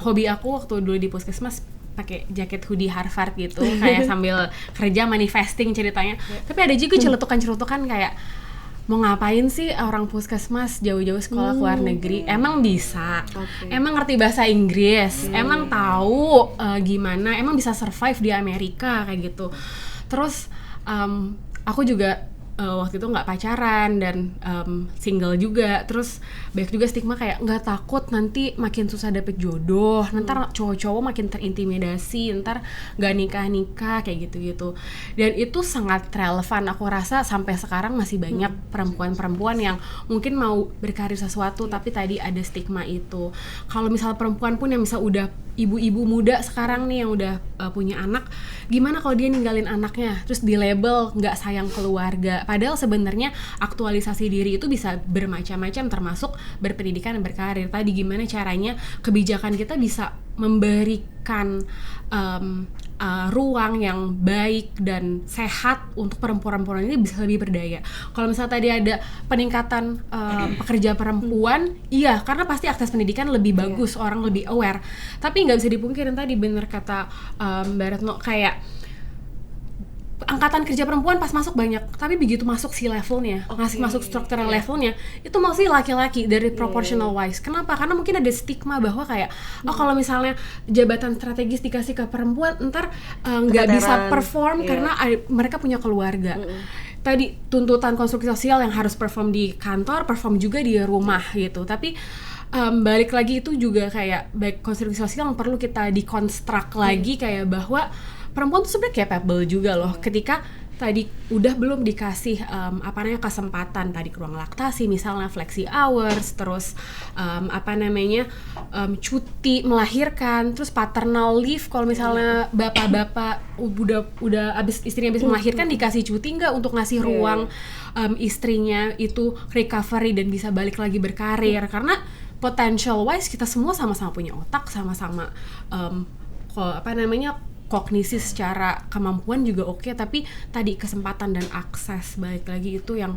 hobi aku waktu dulu di puskesmas pakai jaket hoodie Harvard gitu, kayak sambil kerja manifesting ceritanya. Tapi ada juga celutukan-celutukan kayak, mau ngapain sih orang puskesmas jauh-jauh sekolah ke luar negeri? Emang bisa? Emang ngerti bahasa Inggris? Emang tahu gimana? Emang bisa survive di Amerika kayak gitu? Terus aku juga waktu itu nggak pacaran dan single juga. Terus banyak juga stigma kayak nggak takut nanti makin susah dapet jodoh, ntar cowok-cowok makin terintimidasi, ntar nggak nikah-nikah kayak gitu-gitu. Dan itu sangat relevan, aku rasa sampai sekarang masih banyak perempuan-perempuan yang mungkin mau berkarir sesuatu tapi tadi ada stigma itu. Kalau misal perempuan pun yang misal udah ibu-ibu muda sekarang nih yang udah punya anak, gimana kalau dia ninggalin anaknya terus di label nggak sayang keluarga, padahal sebenarnya aktualisasi diri itu bisa bermacam-macam, termasuk berpendidikan dan berkarir. Tadi gimana caranya kebijakan kita bisa memberikan ruang yang baik dan sehat untuk perempuan-perempuan ini bisa lebih berdaya. Kalau misalnya tadi ada peningkatan pekerja perempuan, iya karena pasti akses pendidikan lebih bagus, orang lebih aware. Tapi nggak bisa dipungkirin tadi bener kata Mbak Retno, kayak angkatan kerja perempuan pas masuk banyak, tapi begitu masuk si levelnya, masuk struktural levelnya, itu masih laki-laki dari proportional wise. Kenapa? Karena mungkin ada stigma bahwa kayak kalau misalnya jabatan strategis dikasih ke perempuan, ntar nggak bisa perform karena mereka punya keluarga. Tadi tuntutan konstruksi sosial yang harus perform di kantor, perform juga di rumah gitu. Tapi balik lagi itu juga kayak baik konstruksi sosial yang perlu kita dekonstruk lagi, kayak bahwa perempuan tuh sebenarnya capable juga loh ketika tadi udah belum dikasih kesempatan tadi ke ruang laktasi, misalnya flexi hours, terus cuti melahirkan, terus paternal leave kalau misalnya bapak-bapak udah istrinya habis melahirkan dikasih cuti nggak untuk ngasih ruang istrinya itu recovery dan bisa balik lagi berkarir, karena potential wise kita semua sama-sama punya otak, sama-sama kognisi secara kemampuan juga oke, tapi tadi kesempatan dan akses balik lagi itu yang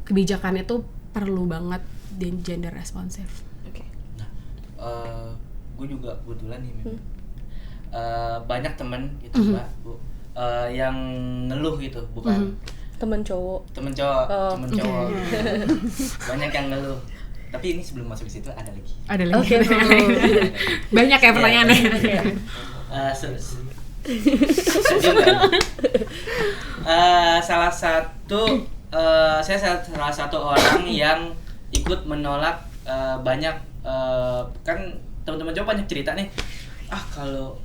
kebijakan itu perlu banget dan gender responsif. Oke. Nah, gue juga kebetulan nih banyak temen gitu Mbak, Bu, yang ngeluh gitu, bukan Temen cowok. temen cowok. Banyak yang ngeluh. Tapi ini sebelum masuk ke situ ada lagi. Ada lagi. Oke. Banyak ya pertanyaannya. Salah satu orang yang ikut menolak banyak kan teman-teman cowok banyak cerita nih, kalau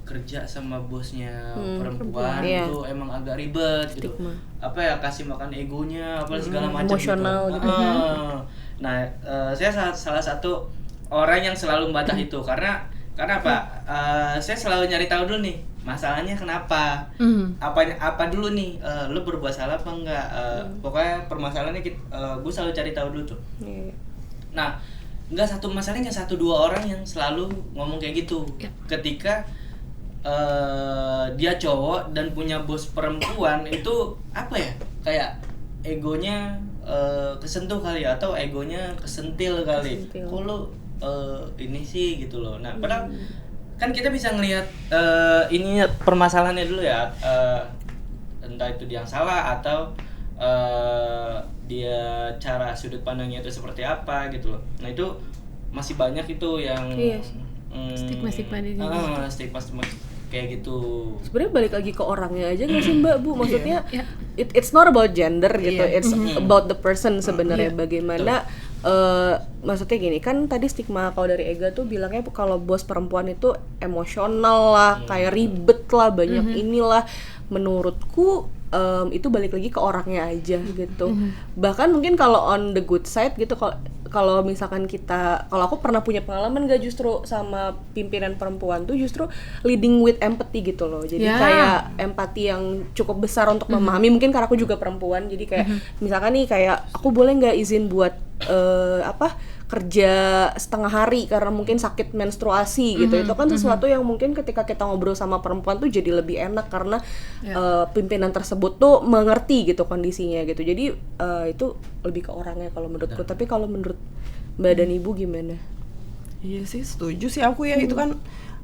kerja sama bosnya perempuan itu emang agak ribet gitu. Kasih makan egonya segala macam emosional gitu. Nah, saya salah satu orang yang selalu membantah itu karena apa? Saya selalu nyari tahu dulu nih masalahnya kenapa, apa dulu nih, lo berbuat salah apa enggak, pokoknya permasalahannya gue selalu cari tahu dulu tuh. Nah, nggak satu masalahnya, nggak 1-2 orang yang selalu ngomong kayak gitu. Ketika dia cowok dan punya bos perempuan, itu apa ya, kayak egonya kesentuh kali ya, atau egonya kesentil kali. Kok lo ini sih gitu loh. Nah, padahal kan kita bisa ngelihat ini permasalahannya dulu ya, entah itu dia yang salah atau dia cara sudut pandangnya itu seperti apa gitu loh. Nah, itu masih banyak itu yang stigma kayak gitu. Sebenarnya balik lagi ke orangnya aja nggak sih Mbak, Bu? Maksudnya it's not about gender gitu, it's about the person sebenarnya. Bagaimana maksudnya gini kan, tadi stigma kalau dari Ega tuh bilangnya kalau bos perempuan itu emosional lah, kayak ribet lah, banyak inilah. Menurutku itu balik lagi ke orangnya aja gitu. Bahkan mungkin kalau on the good side gitu, kalau misalkan kalau aku pernah punya pengalaman gak justru sama pimpinan perempuan tuh justru leading with empathy gitu loh. Jadi kayak empati yang cukup besar untuk memahami, mungkin karena aku juga perempuan, jadi kayak misalkan nih kayak aku boleh nggak izin buat kerja setengah hari karena mungkin sakit menstruasi gitu. Itu kan sesuatu yang mungkin ketika kita ngobrol sama perempuan tuh jadi lebih enak karena pimpinan tersebut tuh mengerti gitu kondisinya gitu. Jadi itu lebih ke orangnya kalau menurutku. Tapi kalau menurut Mbak dan Ibu gimana? Iya sih, setuju sih aku ya. Itu kan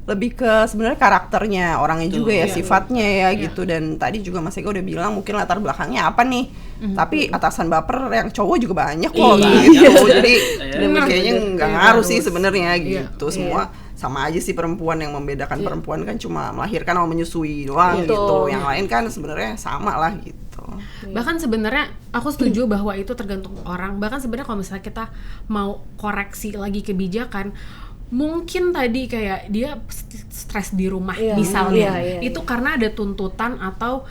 lebih ke sebenarnya karakternya orangnya juga ya, sifatnya ya gitu. Dan tadi juga Mas Ega udah bilang mungkin latar belakangnya apa nih. Tapi atasan baper yang cowok juga banyak kok gitu. Jadi kayaknya nggak ngaruh sih sebenarnya gitu. Semua sama aja sih, perempuan yang membedakan perempuan kan cuma melahirkan sama menyusui doang gitu. Yang lain kan sebenarnya sama lah gitu. Bahkan sebenarnya aku setuju bahwa itu tergantung orang. Bahkan sebenarnya kalau misalnya kita mau koreksi lagi kebijakan, mungkin tadi kayak dia stres di rumah misalnya, itu karena ada tuntutan atau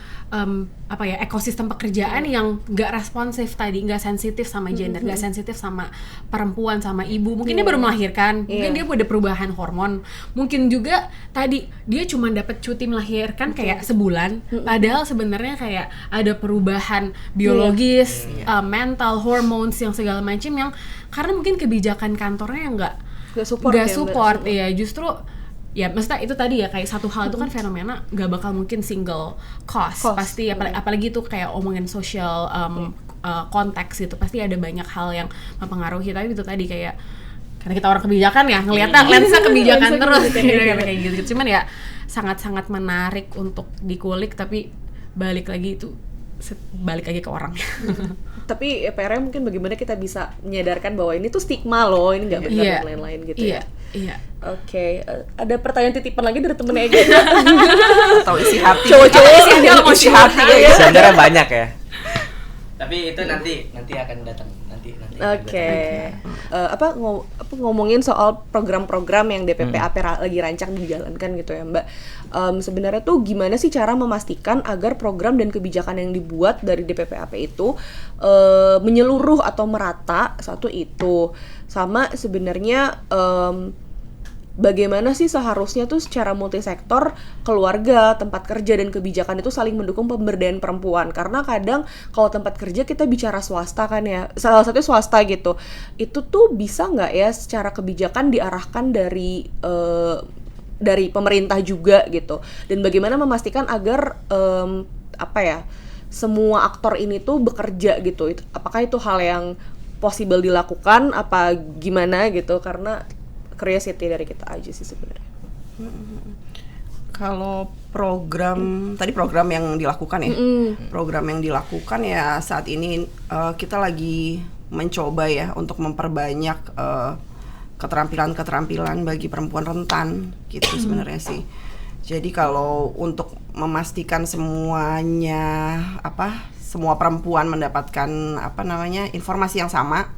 ekosistem pekerjaan yang nggak responsif tadi, nggak sensitif sama gender, nggak sensitif sama perempuan, sama ibu. Mungkin dia baru melahirkan, mungkin dia ada perubahan hormon, mungkin juga tadi dia cuma dapat cuti melahirkan kayak sebulan, padahal sebenarnya kayak ada perubahan biologis, mental, hormones yang segala macam, yang karena mungkin kebijakan kantornya yang nggak support ya, justru ya maksudnya itu tadi ya kayak satu hal itu kan fenomena nggak bakal mungkin single cost. Pasti apalagi itu kayak omongin social konteks gitu, pasti ada banyak hal yang mempengaruhi. Tapi itu tadi kayak karena kita orang kebijakan ya, ngeliatnya lensa kebijakan terus kayak gitu. Cuman ya sangat-sangat menarik untuk dikulik, tapi balik lagi ke orangnya. Tapi PR-nya mungkin bagaimana kita bisa menyadarkan bahwa ini tuh stigma loh, ini nggak benar dan lain-lain gitu ya. Iya. Oke, ada pertanyaan titipan lagi dari temen Ega Atau isi hati. Cowok-cowok isi hati ya. Sebenarnya banyak ya. Tapi itu nanti akan datang nanti. Oke. Ngomongin soal program-program yang DPPAP lagi rancang dijalankan gitu ya Mbak. Sebenarnya tuh gimana sih cara memastikan agar program dan kebijakan yang dibuat dari DPPAP itu menyeluruh atau merata, satu itu. Sama sebenarnya bagaimana sih seharusnya tuh secara multisektor keluarga, tempat kerja, dan kebijakan itu saling mendukung pemberdayaan perempuan. Karena kadang kalau tempat kerja kita bicara swasta kan ya, salah satunya swasta gitu, itu tuh bisa nggak ya secara kebijakan diarahkan dari pemerintah juga gitu. Dan bagaimana memastikan agar semua aktor ini tuh bekerja gitu. Apakah itu hal yang possible dilakukan apa gimana gitu, karena curiosity dari kita aja sih sebenarnya. Kalau program yang dilakukan ya, program yang dilakukan ya saat ini kita lagi mencoba ya untuk memperbanyak keterampilan bagi perempuan rentan gitu sebenarnya sih. Jadi kalau untuk memastikan semua perempuan mendapatkan informasi yang sama,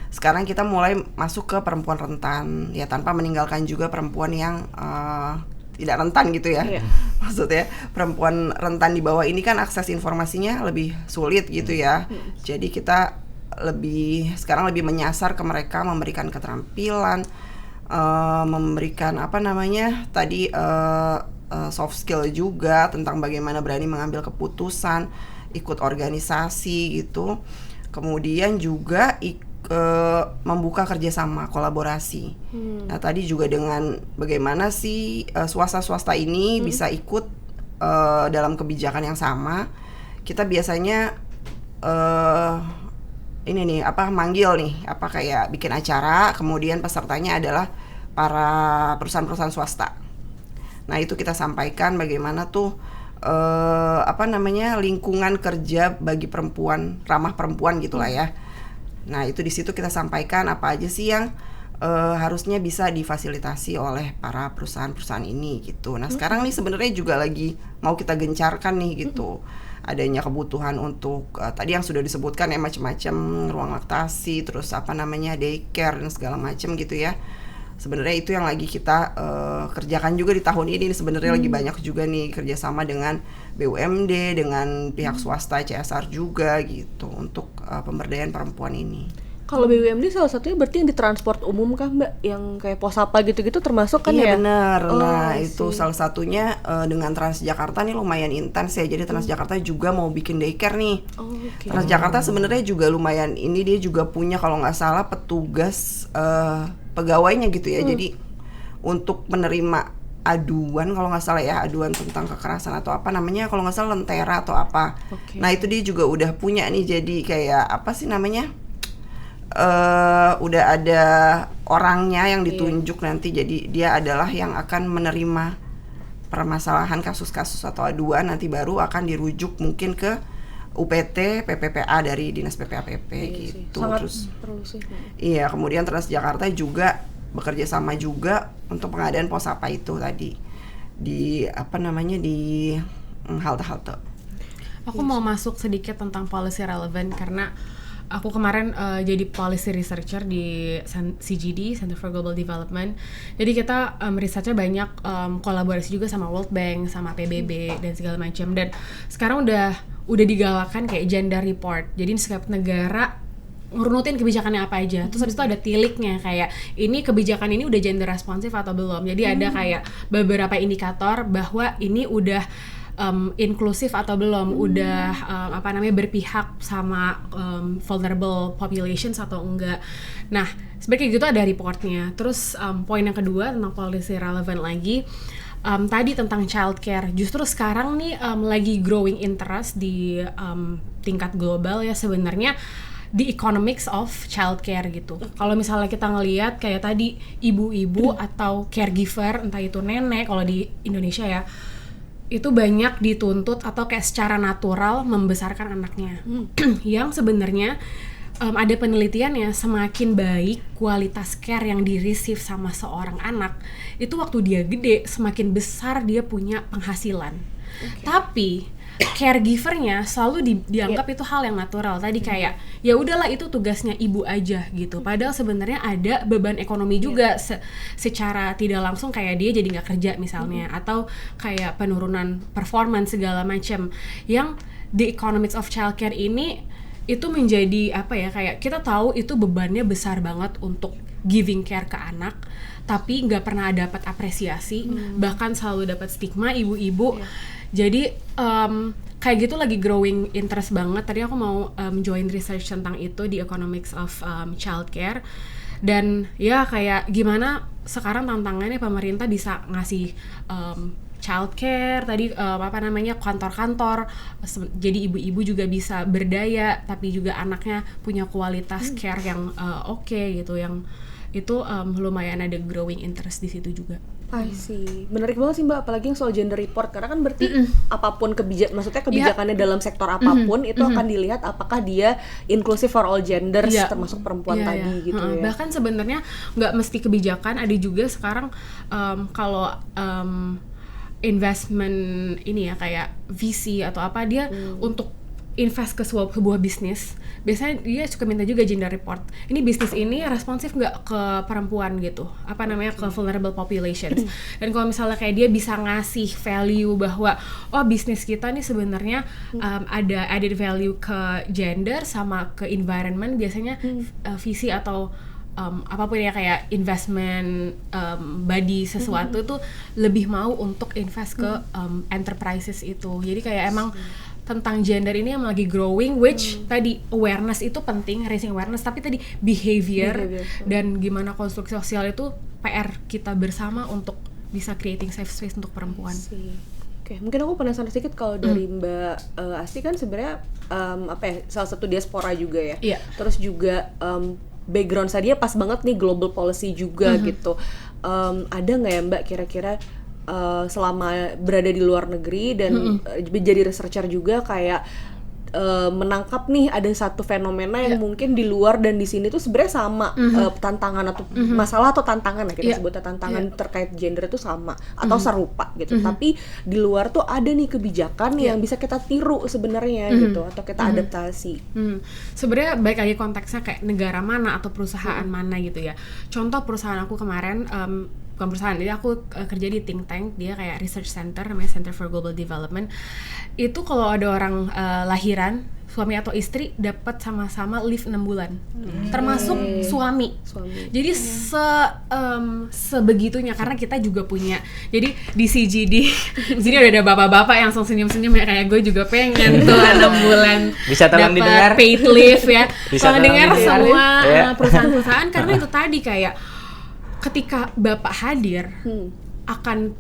sekarang kita mulai masuk ke perempuan rentan ya, tanpa meninggalkan juga perempuan yang tidak rentan gitu ya. Maksudnya perempuan rentan di bawah ini kan akses informasinya lebih sulit gitu ya. Jadi kita sekarang lebih menyasar ke mereka, memberikan keterampilan, memberikan soft skill juga tentang bagaimana berani mengambil keputusan, ikut organisasi gitu. Kemudian juga membuka kerjasama kolaborasi. Nah tadi juga dengan bagaimana sih swasta ini bisa ikut dalam kebijakan yang sama. Kita biasanya manggil nih kayak bikin acara, kemudian pesertanya adalah para perusahaan-perusahaan swasta. Nah itu kita sampaikan bagaimana tuh lingkungan kerja bagi perempuan, ramah perempuan gitulah ya. Nah itu di situ kita sampaikan apa aja sih yang harusnya bisa difasilitasi oleh para perusahaan-perusahaan ini gitu. Nah sekarang nih sebenarnya juga lagi mau kita gencarkan nih gitu, adanya kebutuhan untuk tadi yang sudah disebutkan ya, macam-macam ruang laktasi, terus daycare dan segala macam gitu ya. Sebenarnya itu yang lagi kita kerjakan juga di tahun ini. Sebenarnya lagi banyak juga nih kerjasama dengan BUMD, dengan pihak swasta, CSR juga gitu untuk pemberdayaan perempuan ini. Kalau BUMD salah satunya berarti yang di transport umum kah Mbak? Yang kayak Posapa gitu-gitu termasuk kan ya? Iya benar. Itu salah satunya dengan Transjakarta nih lumayan intens ya. Jadi Transjakarta juga mau bikin daycare nih. Transjakarta sebenarnya juga lumayan, ini dia juga punya kalau nggak salah petugas pegawainya gitu ya. Jadi untuk menerima aduan kalau nggak salah ya, aduan tentang kekerasan atau kalau nggak salah Lentera atau apa. Nah itu dia juga udah punya nih, jadi kayak udah ada orangnya yang ditunjuk nanti, jadi dia adalah yang akan menerima permasalahan kasus-kasus atau aduan, nanti baru akan dirujuk mungkin ke UPT, PPPA dari Dinas PPAPP gitu. Terus perlu sih. Iya, kemudian Transjakarta juga bekerja sama juga untuk pengadaan Posapa itu tadi di di halte-halte. Aku mau masuk sedikit tentang policy relevant karena aku kemarin jadi policy researcher di CGD, Center for Global Development. Jadi kita researchnya banyak kolaborasi juga sama World Bank, sama PBB dan segala macam. Dan sekarang udah digalakan kayak gender report. Jadi setiap negara ngurutin kebijakannya apa aja. Terus habis itu ada tiliknya kayak ini kebijakan ini udah gender responsif atau belum. Jadi ada kayak beberapa indikator bahwa ini udah inklusif atau belum, udah berpihak sama vulnerable populations atau enggak. Nah, sebenarnya gitu ada reportnya. Terus poin yang kedua tentang policy relevant lagi, tadi tentang childcare. Justru sekarang nih lagi growing interest di tingkat global ya sebenarnya the economics of childcare gitu. Kalau misalnya kita ngelihat kayak tadi ibu-ibu atau caregiver, entah itu nenek kalau di Indonesia ya, itu banyak dituntut atau kayak secara natural membesarkan anaknya. Yang sebenarnya ada penelitian ya, semakin baik kualitas care yang di-receive sama seorang anak, itu waktu dia gede semakin besar dia punya penghasilan. Tapi caregivernya selalu dianggap itu hal yang natural. Tadi kayak ya udahlah itu tugasnya ibu aja gitu. Padahal sebenarnya ada beban ekonomi juga secara tidak langsung, kayak dia jadi nggak kerja misalnya, atau kayak penurunan performance segala macam. Yang the economics of childcare ini itu menjadi apa ya, kayak kita tahu itu bebannya besar banget untuk giving care ke anak, tapi nggak pernah dapat apresiasi, bahkan selalu dapat stigma ibu-ibu. Jadi kayak gitu lagi growing interest banget. Tadi aku mau join research tentang itu di economics of childcare. Dan ya kayak gimana sekarang tantangannya pemerintah bisa ngasih childcare tadi, kantor-kantor, jadi ibu-ibu juga bisa berdaya, tapi juga anaknya punya kualitas care yang oke gitu, yang itu lumayan ada growing interest di situ juga. I see. Menarik banget sih Mbak, apalagi yang soal gender report, karena kan berarti apapun maksudnya kebijakannya dalam sektor apapun itu akan dilihat apakah dia inclusive for all genders, termasuk perempuan tadi gitu ya. Bahkan sebenarnya nggak mesti kebijakan, ada juga sekarang kalau investment ini ya kayak VC atau apa, dia untuk invest ke sebuah bisnis, biasanya dia suka minta juga gender report. Ini bisnis ini responsif nggak ke perempuan gitu, ke vulnerable populations. Dan kalau misalnya kayak dia bisa ngasih value bahwa bisnis kita nih sebenarnya ada added value ke gender sama ke environment, biasanya visi atau apapun ya kayak investment body sesuatu tuh lebih mau untuk invest ke enterprises itu. Jadi kayak emang tentang gender ini yang lagi growing, which tadi awareness itu penting, raising awareness, tapi tadi behavior dan gimana konstruksi sosial itu PR kita bersama untuk bisa creating safe space untuk perempuan. Oke, mungkin aku penasaran sedikit kalau dari Mbak Asti kan sebenarnya salah satu diaspora juga ya. Terus juga background saya dia pas banget nih global policy juga gitu. Ada nggak ya Mbak kira-kira selama berada di luar negeri dan jadi researcher juga kayak menangkap nih ada satu fenomena yang mungkin di luar dan di sini tuh sebenarnya sama, tantangan atau masalah atau tantangan ya kita sebutnya tantangan terkait gender itu sama atau serupa gitu, tapi di luar tuh ada nih kebijakan yang bisa kita tiru sebenarnya gitu atau kita adaptasi. Sebenarnya baik lagi konteksnya kayak negara mana atau perusahaan mana gitu ya. Contoh perusahaan aku kemarin, bukan perusahaan, jadi aku kerja di think tank, dia kayak research center namanya Center for Global Development. Itu kalau ada orang lahiran, suami atau istri dapat sama-sama leave 6 bulan, termasuk suami. Jadi sebegitunya, karena kita juga punya, jadi di CGD di sini udah ada bapak-bapak yang langsung senyum-senyum ya, kayak gue juga pengen tuh 6 bulan bisa tolong didengar paid leave ya. Tolong dengar semua perusahaan-perusahaan, karena itu tadi kayak ketika bapak hadir akan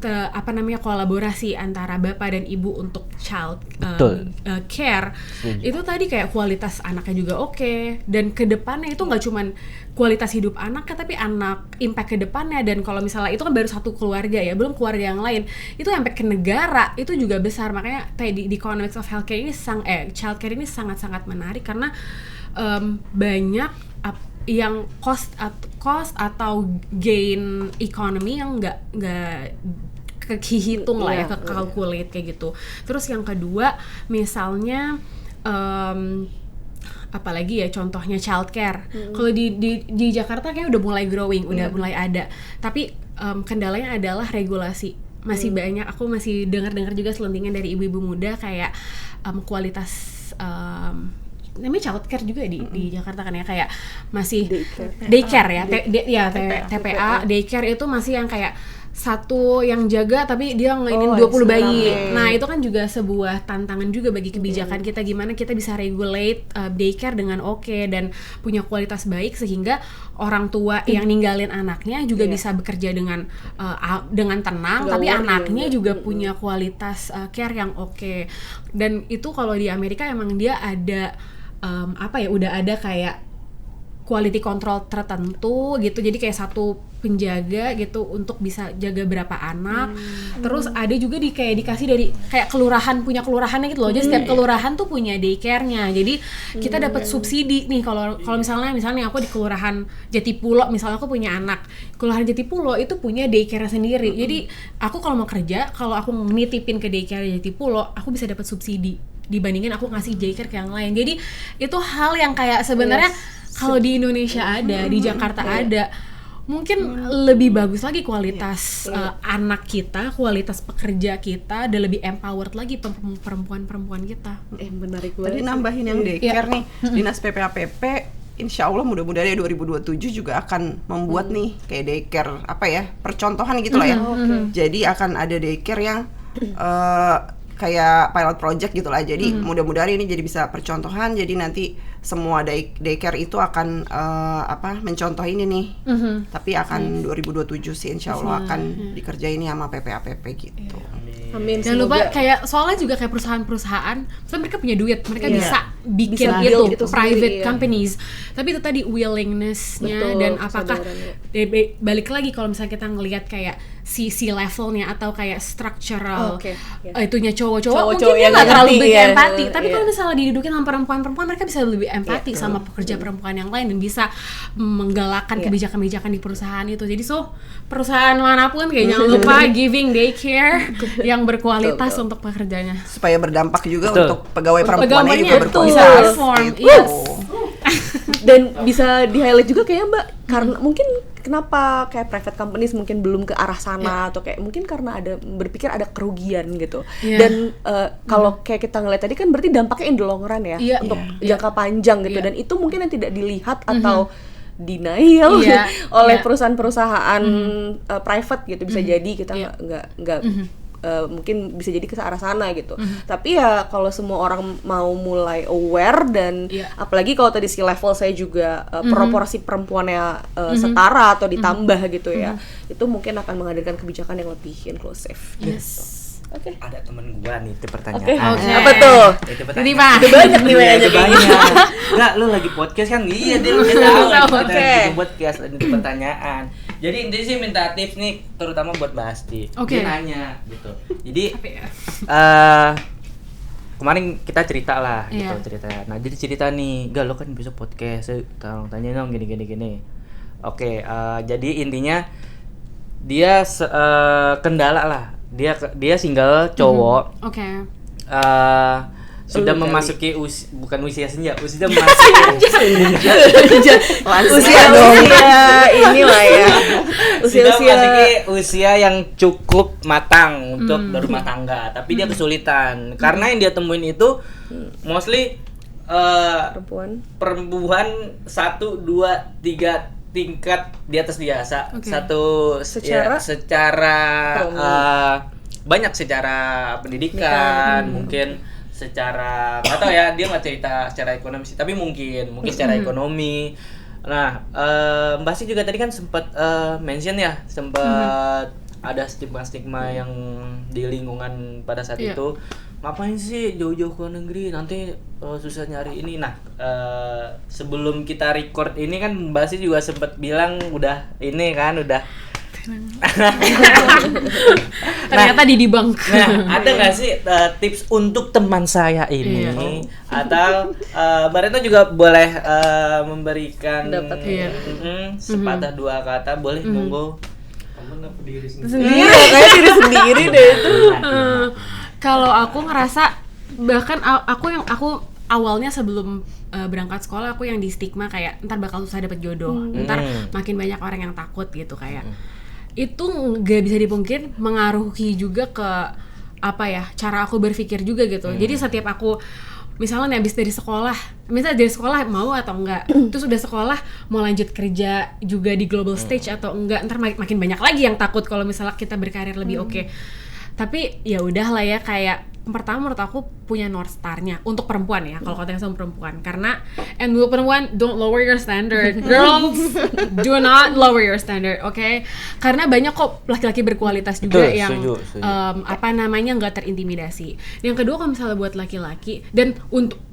kolaborasi antara bapak dan ibu untuk child care. Itu tadi kayak kualitas anaknya juga oke, dan kedepannya itu nggak cuman kualitas hidup anaknya tapi impact kedepannya. Dan kalau misalnya itu kan baru satu keluarga ya, belum keluarga yang lain, itu impact ke negara itu juga besar. Makanya tadi di economics of healthcare ini childcare ini sangat-sangat menarik, karena banyak yang cost atau gain economy yang nggak kehitung lah ya, kekalkulate kayak gitu. Terus yang kedua misalnya apalagi ya contohnya childcare. Kalau di Jakarta kayak udah mulai growing, udah mulai ada, tapi kendalanya adalah regulasi. Masih banyak, aku masih dengar juga selentingan dari ibu-ibu muda kayak kualitas namanya childcare juga di Jakarta kan ya, kayak masih daycare ya, TPA daycare itu masih yang kayak satu yang jaga tapi dia ngelainin 20 bayi. Nah itu kan juga sebuah tantangan juga bagi kebijakan kita, gimana kita bisa regulate daycare dengan oke dan punya kualitas baik sehingga orang tua yang ninggalin anaknya juga bisa bekerja dengan tenang, tapi anaknya juga punya kualitas care yang oke. Dan itu kalau di Amerika emang dia ada udah ada kayak quality control tertentu gitu, jadi kayak satu penjaga gitu untuk bisa jaga berapa anak. Terus ada juga dikasih dari kayak kelurahan, punya kelurahannya gitu loh. Jadi setiap kelurahan tuh punya daycare-nya. Jadi kita dapat subsidi nih kalau misalnya aku di kelurahan Jatipulo, misalnya aku punya anak. Kelurahan Jatipulo itu punya daycare sendiri. Jadi aku kalau mau kerja, kalau aku nitipin ke daycare Jatipulo, aku bisa dapat subsidi dibandingin aku ngasih daycare ke yang lain. Jadi itu hal yang kayak sebenarnya kalau di Indonesia ada, di Jakarta ada, mungkin lebih bagus lagi kualitas anak kita, kualitas pekerja kita, dan lebih empowered lagi perempuan-perempuan kita. Menarik banget. Tadi nambahin yang daycare nih, Dinas PPAPP insya Allah mudah-mudahan ya 2027 juga akan membuat nih kayak daycare apa ya, percontohan gitu lah ya. Jadi akan ada daycare yang kayak pilot project gitu lah. Jadi mudah-mudahan ini jadi bisa percontohan. Jadi nanti semua daycare itu akan mencontoh ini nih. Tapi akan 2027 sih insya Allah akan dikerjain sama PPAPP gitu. Amin. Jangan lupa kayak soalnya juga kayak perusahaan-perusahaan, misalnya mereka punya duit, mereka bisa bikin itu private sendiri, companies. Tapi itu tadi willingness-nya dan apakah balik lagi kalau misalnya kita ngelihat kayak si levelnya atau kayak structural itunya cowok-cowok mungkin dia nggak terlalu empati. Tapi kalau misalnya didudukin sama perempuan-perempuan, mereka bisa lebih empati sama pekerja perempuan yang lain dan bisa menggalakkan kebijakan-kebijakan di perusahaan itu. Jadi perusahaan manapun kayak jangan lupa giving daycare yang berkualitas untuk pekerjanya. Supaya berdampak juga untuk pegawai perempuannya juga bisa perform. Dan bisa di-highlight juga kayak Mbak, karena mungkin kenapa kayak private companies mungkin belum ke arah sana atau kayak mungkin karena berpikir ada kerugian gitu. Dan kalau kayak kita ngeliat tadi kan berarti dampaknya in the long run ya, untuk jangka panjang gitu. Dan itu mungkin yang tidak dilihat atau denial oleh perusahaan-perusahaan private gitu. Bisa jadi kita nggak mungkin bisa jadi ke arah sana gitu. Tapi ya kalau semua orang mau mulai aware dan apalagi kalau tadi si level saya juga proporsi perempuannya setara atau ditambah gitu ya, itu mungkin akan menghadirkan kebijakan yang lebih inklusif. Ada temen gua nih, itu pertanyaan. Apa tuh? Itu pertanyaan. Itu banyak nih Itu banyak. Enggak, lu lagi podcast kan? Iya, dia udah tahu. Kita lagi podcast, itu pertanyaan. Jadi intinya sih minta tips nih, terutama buat Basti. Dia nanya gitu. Jadi kemarin kita cerita lah gitu, cerita. Nah, jadi cerita nih, lo kan bisa podcast, tolong tanya dong gini. Oke, jadi intinya dia kendala lah. Dia single cowok. Sudah memasuki bukan usia senja, sudah memasuki usia yang cukup matang untuk berumah tangga, tapi dia kesulitan karena yang dia temuin itu mostly perempuan 1, 2, 3 tingkat di atas biasa. Secara banyak secara pendidikan, mungkin secara nggak tahu ya, dia nggak cerita secara ekonomi sih, tapi mungkin secara ekonomi. Nah, Mbak Sih juga tadi kan sempat mention ya, sempat ada stigma yang di lingkungan pada saat itu. Ngapain sih jauh-jauh ke luar negeri, nanti susah nyari ini. Nah, sebelum kita record ini kan Mbak Sih juga sempat bilang udah ternyata di bank. Nah, ada nggak sih tips untuk teman saya ini? Atau Barreto juga boleh memberikan sepatah dua kata, boleh monggo. Kamu apa diri sendiri? Kayak diri sendiri deh itu. Kalau aku ngerasa, bahkan aku awalnya sebelum berangkat sekolah, aku yang di stigma kayak ntar bakal susah dapet jodoh, ntar makin banyak orang yang takut gitu kayak. Itu nggak bisa dipungkir mengaruhi juga ke cara aku berpikir juga gitu. Jadi setiap aku misalnya habis dari sekolah mau atau enggak, terus udah sekolah mau lanjut kerja juga di global stage atau enggak, ntar makin banyak lagi yang takut kalau misalnya kita berkarir lebih oke. Tapi ya udahlah ya, kayak pertama menurut aku punya North Star-nya untuk perempuan ya, kalau konteks sama perempuan. Karena untuk perempuan, don't lower your standard. Girls, do not lower your standard, okay? Karena banyak kok laki-laki berkualitas juga Betul, yang setuju. nggak terintimidasi. Yang kedua kalau misalnya buat laki-laki, dan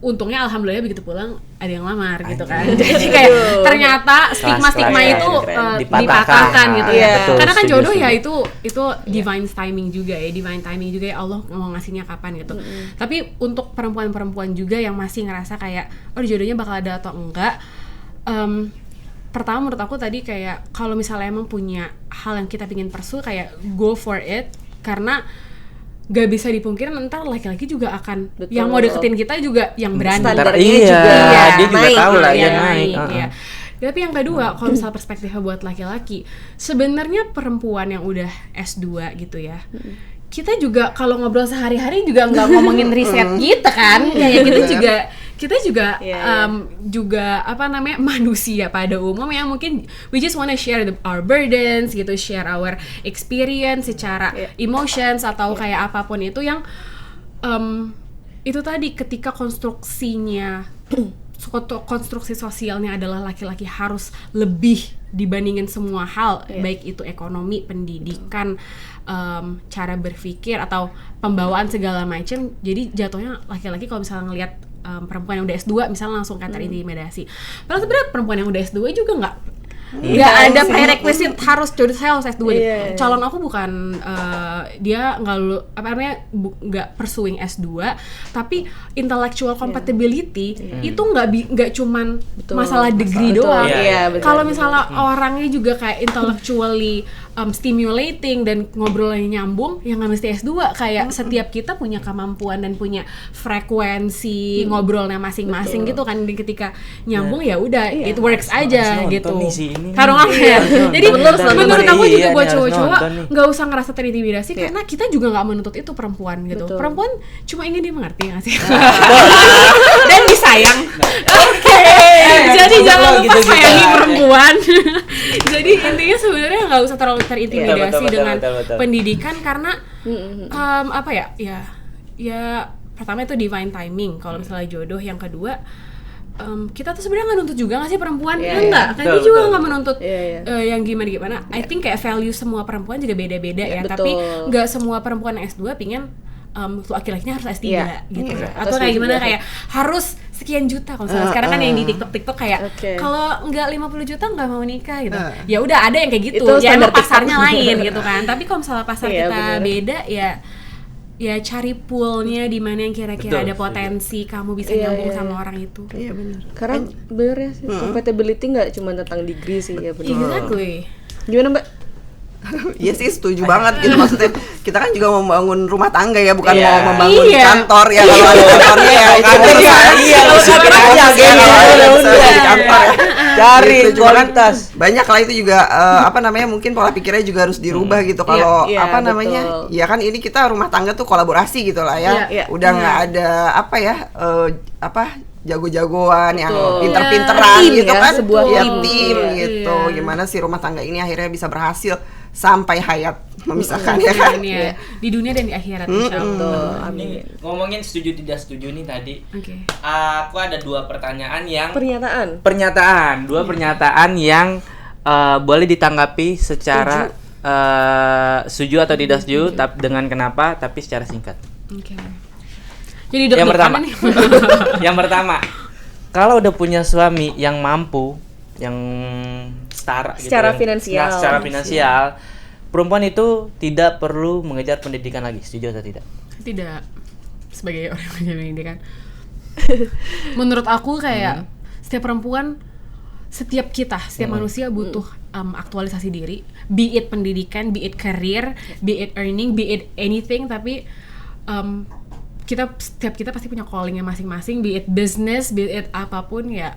untungnya alhamdulillah begitu pulang ada yang lamar gitu kan. Jadi kayak ternyata stigma-stigma Keren, itu keren. dipatahkan gitu ya. Betul, Karena kan setuju, jodoh ya setuju. itu divine timing juga ya, divine timing juga ya, Allah mau ngasihnya kapan gitu. Tapi untuk perempuan-perempuan juga yang masih ngerasa kayak jodohnya bakal ada atau enggak, pertama menurut aku tadi kayak kalau misalnya emang punya hal yang kita pingin pursue, kayak go for it. Karena gak bisa dipungkiri ntar laki-laki juga akan yang mau deketin kita juga yang berani. Standarnya Iya, juga dia juga naik tahu lah, gitu dia ya. naik. Iya. Tapi yang kedua, kalau misal perspektifnya buat laki-laki, sebenarnya perempuan yang udah S2 gitu ya, kita juga kalau ngobrol sehari-hari juga nggak ngomongin riset kita kan, kayak kita juga juga manusia pada umumnya, mungkin we just wanna share our burdens gitu, share our experience secara emotions atau kayak apapun itu yang itu tadi ketika konstruksi sosialnya adalah laki-laki harus lebih dibandingin semua hal, baik itu ekonomi, pendidikan, cara berpikir atau pembawaan segala macam. Jadi jatuhnya laki-laki kalau misalnya ngelihat perempuan yang udah S2 misalnya langsung kayak terintimidasi. Padahal sebenarnya perempuan yang udah S2 juga nggak ada prerequisite harus jodoh saya harus S2 gitu. Calon aku bukan dia nggak pursuing S2, tapi intellectual compatibility itu nggak cuman masalah degree doang. Kalau misalnya orangnya juga kayak intellectually stimulating dan ngobrolnya nyambung, yang nggak mesti S2. Kayak setiap kita punya kemampuan dan punya frekuensi ngobrolnya masing-masing gitu kan. Dan ketika nyambung ya udah it works aja gitu. Karena jadi menurut aku juga buat cowok-cowok nggak usah ngerasa terintimidasi karena kita juga nggak menuntut itu perempuan gitu. Perempuan cuma ingin dimengerti nggak sih? Dan disayang. Oke. Jadi jangan lupa sayangi perempuan. Jadi intinya sebenarnya nggak usah terlalu terintimidasi dengan pendidikan karena ya pertama itu divine timing kalau misalnya jodoh. Yang kedua kita tuh sebenarnya nggak nuntut juga nggak sih perempuan? Enggak, kan dia juga nggak menuntut yang gimana. I think kayak value semua perempuan juga beda-beda ya. Tapi nggak semua perempuan S2 pingin laki-lakinya harus S3 gitu. Atau kayak gimana kayak harus sekian juta kalau sekarang kan yang di TikTok kayak kalau nggak 50 juta nggak mau nikah gitu. Ya udah ada yang kayak gitu. Ya emang pasarnya lain gitu kan. Tapi kalau misalnya pasar kita beda ya cari poolnya di mana yang kira-kira ada potensi kamu bisa nyambung sama orang itu. Iya benar. Karena bener ya sih, compatibility nggak cuma tentang degree sih ya benar. Exactly. Gimana Mbak? Iya sih, setuju banget gitu. Maksudnya kita kan juga membangun rumah tangga ya, bukan mau membangun kantor ya. Kalau ada kantornya ya itu kantor ya. Cari kualitas. Banyak lah itu juga mungkin pola pikirnya juga harus dirubah gitu. Kalau ya kan ini kita rumah tangga tuh kolaborasi gitu lah ya. Udah nggak ada jago-jagoan yang pinter-pinteran gitu kan, sebuah tim gitu. Gimana sih rumah tangga ini akhirnya bisa berhasil sampai hayat memisahkan ya kan? Di dunia dan di akhirat insyaallah. Amin. Ngomongin setuju tidak setuju nih tadi. Aku ada dua pertanyaan yang dua pernyataan yang boleh ditanggapi secara setuju atau tidak setuju, dengan kenapa, tapi secara singkat. Jadi yang pertama, kalau udah punya suami yang mampu, yang setara secara finansial, perempuan itu tidak perlu mengejar pendidikan lagi. Setuju atau tidak? Tidak. Sebagai orang yang mengejar pendidikan, menurut aku kayak setiap perempuan, setiap manusia butuh aktualisasi diri, be it pendidikan, be it career, be it earning, be it anything. Tapi setiap kita pasti punya callingnya masing-masing, be it business, be it apapun ya,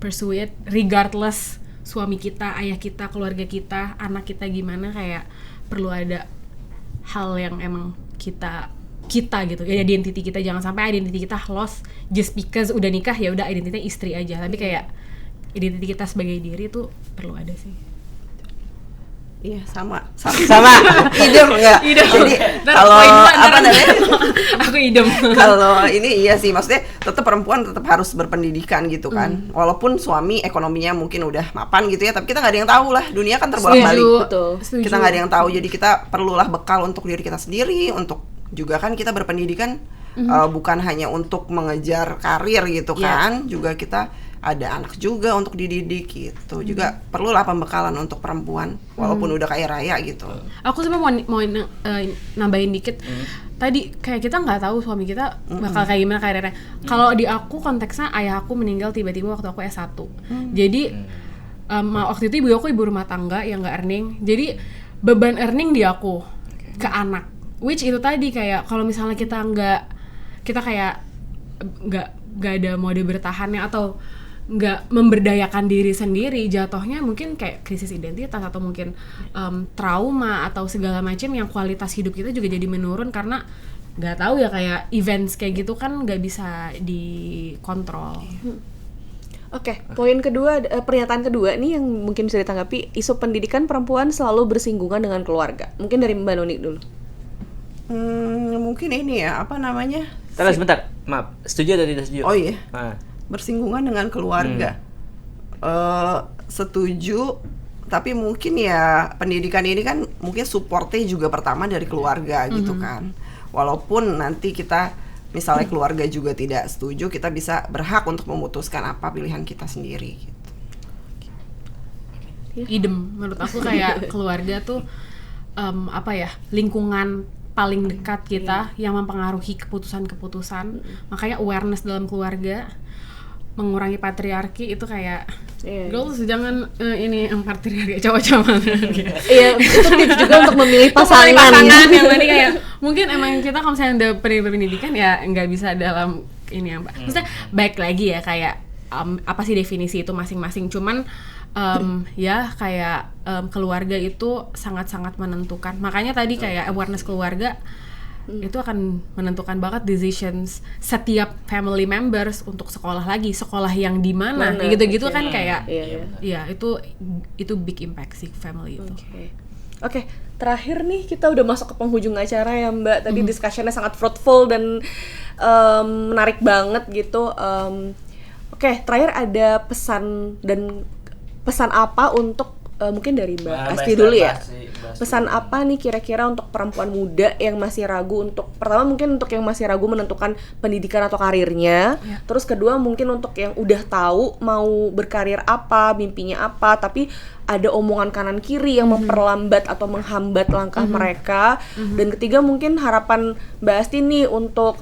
pursue it regardless suami kita, ayah kita, keluarga kita, anak kita gimana. Kayak perlu ada hal yang emang kita gitu ya, identity kita. Jangan sampai identity kita lost just because udah nikah ya udah identitasnya istri aja. Tapi kayak identity kita sebagai diri itu perlu ada sih. Iya, sama. Idem enggak? Jadi Ntar kalau poin dua, ntar apa namanya? aku idem. Kalau ini iya sih, maksudnya tetap perempuan tetap harus berpendidikan gitu kan. Walaupun suami ekonominya mungkin udah mapan gitu ya, tapi kita nggak ada yang tahu lah. Dunia kan terbolak-balik. Betul. Setuju. Kita nggak ada yang tahu, jadi kita perlulah bekal untuk diri kita sendiri, untuk juga kan kita berpendidikan bukan hanya untuk mengejar karir gitu kan, juga kita ada anak juga untuk dididik gitu. Juga perlulah pembekalan untuk perempuan walaupun udah kaya raya gitu. Aku sebenarnya mau nambahin dikit. Tadi kayak kita nggak tahu suami kita bakal kayak gimana karirnya. Kalau di aku konteksnya ayah aku meninggal tiba-tiba waktu aku S1. Jadi waktu itu ibu aku ibu rumah tangga yang nggak earning. Jadi beban earning di aku ke anak. Which itu tadi kayak kalau misalnya kita kayak nggak ada mode bertahannya atau nggak memberdayakan diri sendiri, jatuhnya mungkin kayak krisis identitas atau mungkin trauma atau segala macam yang kualitas hidup kita juga jadi menurun karena nggak tahu ya, kayak events kayak gitu kan nggak bisa dikontrol. Oke, poin kedua, pernyataan kedua nih yang mungkin bisa ditanggapi, isu pendidikan perempuan selalu bersinggungan dengan keluarga. Mungkin dari Mbak Nuni dulu. Mungkin ini ya, apa namanya? Sebentar, maaf. Setuju atau tidak setuju? Oh iya. Nah. Bersinggungan dengan keluarga. Setuju, tapi mungkin ya pendidikan ini kan mungkin supportnya juga pertama dari keluarga gitu kan. Walaupun nanti kita misalnya keluarga juga tidak setuju, kita bisa berhak untuk memutuskan apa pilihan kita sendiri gitu. Idem, menurut aku kayak keluarga tuh lingkungan paling dekat kita yang mempengaruhi keputusan-keputusan. Makanya awareness dalam keluarga, mengurangi patriarki itu kayak girls jangan ini patriarki cowok-cowok. Iya, itu tips juga untuk memilih pasangan yang tadi kayak mungkin emang kita kalau misalnya udah berpendidikan ya nggak bisa dalam ini yang maksudnya baik lagi ya kayak apa sih definisi itu masing-masing, cuman ya kayak keluarga itu sangat-sangat menentukan. Makanya tadi kayak awareness keluarga itu akan menentukan banget decisions setiap family members untuk sekolah yang di mana gitu-gitu kan kayak ya itu big impact sih family itu. Oke, terakhir nih kita udah masuk ke penghujung acara ya Mbak. Tadi discussionnya sangat fruitful dan menarik banget gitu. Oke, terakhir ada pesan apa untuk mungkin dari Mbak Asti dulu ya. Pesan apa nih kira-kira untuk perempuan muda yang masih ragu untuk, pertama mungkin untuk yang masih ragu menentukan pendidikan atau karirnya, terus kedua mungkin untuk yang udah tahu mau berkarir apa, mimpinya apa, tapi ada omongan kanan kiri yang memperlambat atau menghambat langkah mereka, dan ketiga mungkin harapan Mbak Asti nih untuk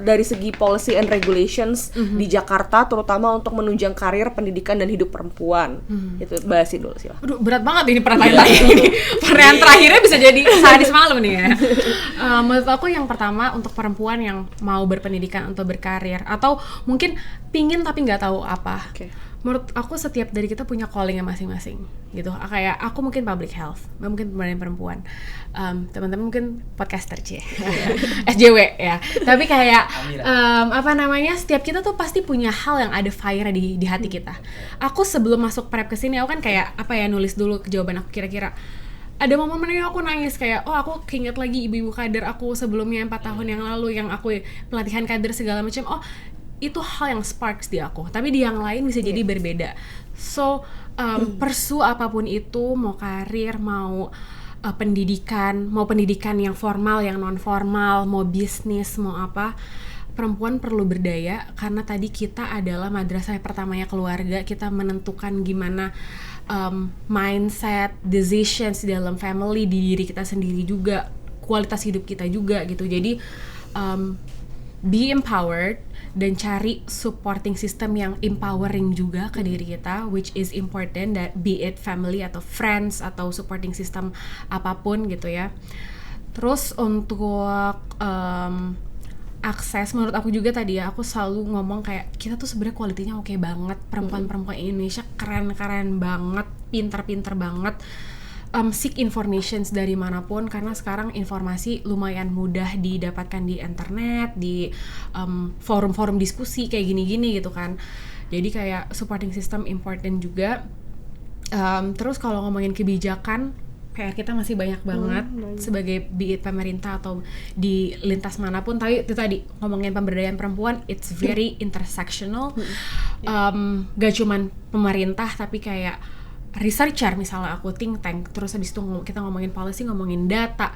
dari segi policy and regulations di Jakarta terutama untuk menunjang karir, pendidikan dan hidup perempuan. Itu Mbak Asti dulu sih. Aduh, berat banget ini pertanyaan ini. Pertanyaan terakhirnya bisa jadi sehari semalam nih ya. Menurut aku yang pertama untuk perempuan yang mau berpendidikan atau berkarir atau mungkin pingin tapi nggak tahu apa. Menurut aku setiap dari kita punya callingnya masing-masing gitu. Kayak aku mungkin public health, mungkin pemberdayaan perempuan, teman-teman mungkin podcaster SJW ya. Tapi kayak setiap kita tuh pasti punya hal yang ada fire di hati kita. Aku sebelum masuk prep kesini aku kan kayak nulis dulu jawaban aku kira-kira. Ada momen yang aku nangis kayak aku keinget lagi ibu-ibu kader aku sebelumnya 4 tahun yang lalu yang aku pelatihan kader segala macam. Itu hal yang sparks di aku, tapi di yang lain bisa jadi berbeda. So pursue apapun itu, mau karir, mau pendidikan yang formal, yang non formal, mau bisnis, mau apa, perempuan perlu berdaya karena tadi kita adalah madrasah pertamanya keluarga. Kita menentukan gimana mindset, decisions di dalam family, di diri kita sendiri juga, kualitas hidup kita juga gitu. Jadi be empowered dan cari supporting system yang empowering juga ke diri kita, which is important, that be it family atau friends atau supporting system apapun gitu ya. Terus untuk akses, menurut aku juga tadi ya, aku selalu ngomong kayak kita tuh sebenarnya kualitinya oke banget, perempuan-perempuan Indonesia keren-keren banget, pinter-pinter banget. Seek informations dari manapun karena sekarang informasi lumayan mudah didapatkan di internet, di forum-forum diskusi kayak gini-gini gitu kan. Jadi kayak supporting system important juga. Terus kalau ngomongin kebijakan, PR kita masih banyak banget sebagai be it pemerintah atau di lintas manapun. Tapi itu tadi ngomongin pemberdayaan perempuan, it's very intersectional. Gak cuman pemerintah tapi kayak researcher, misalnya aku think tank, terus habis itu kita ngomongin policy, ngomongin data,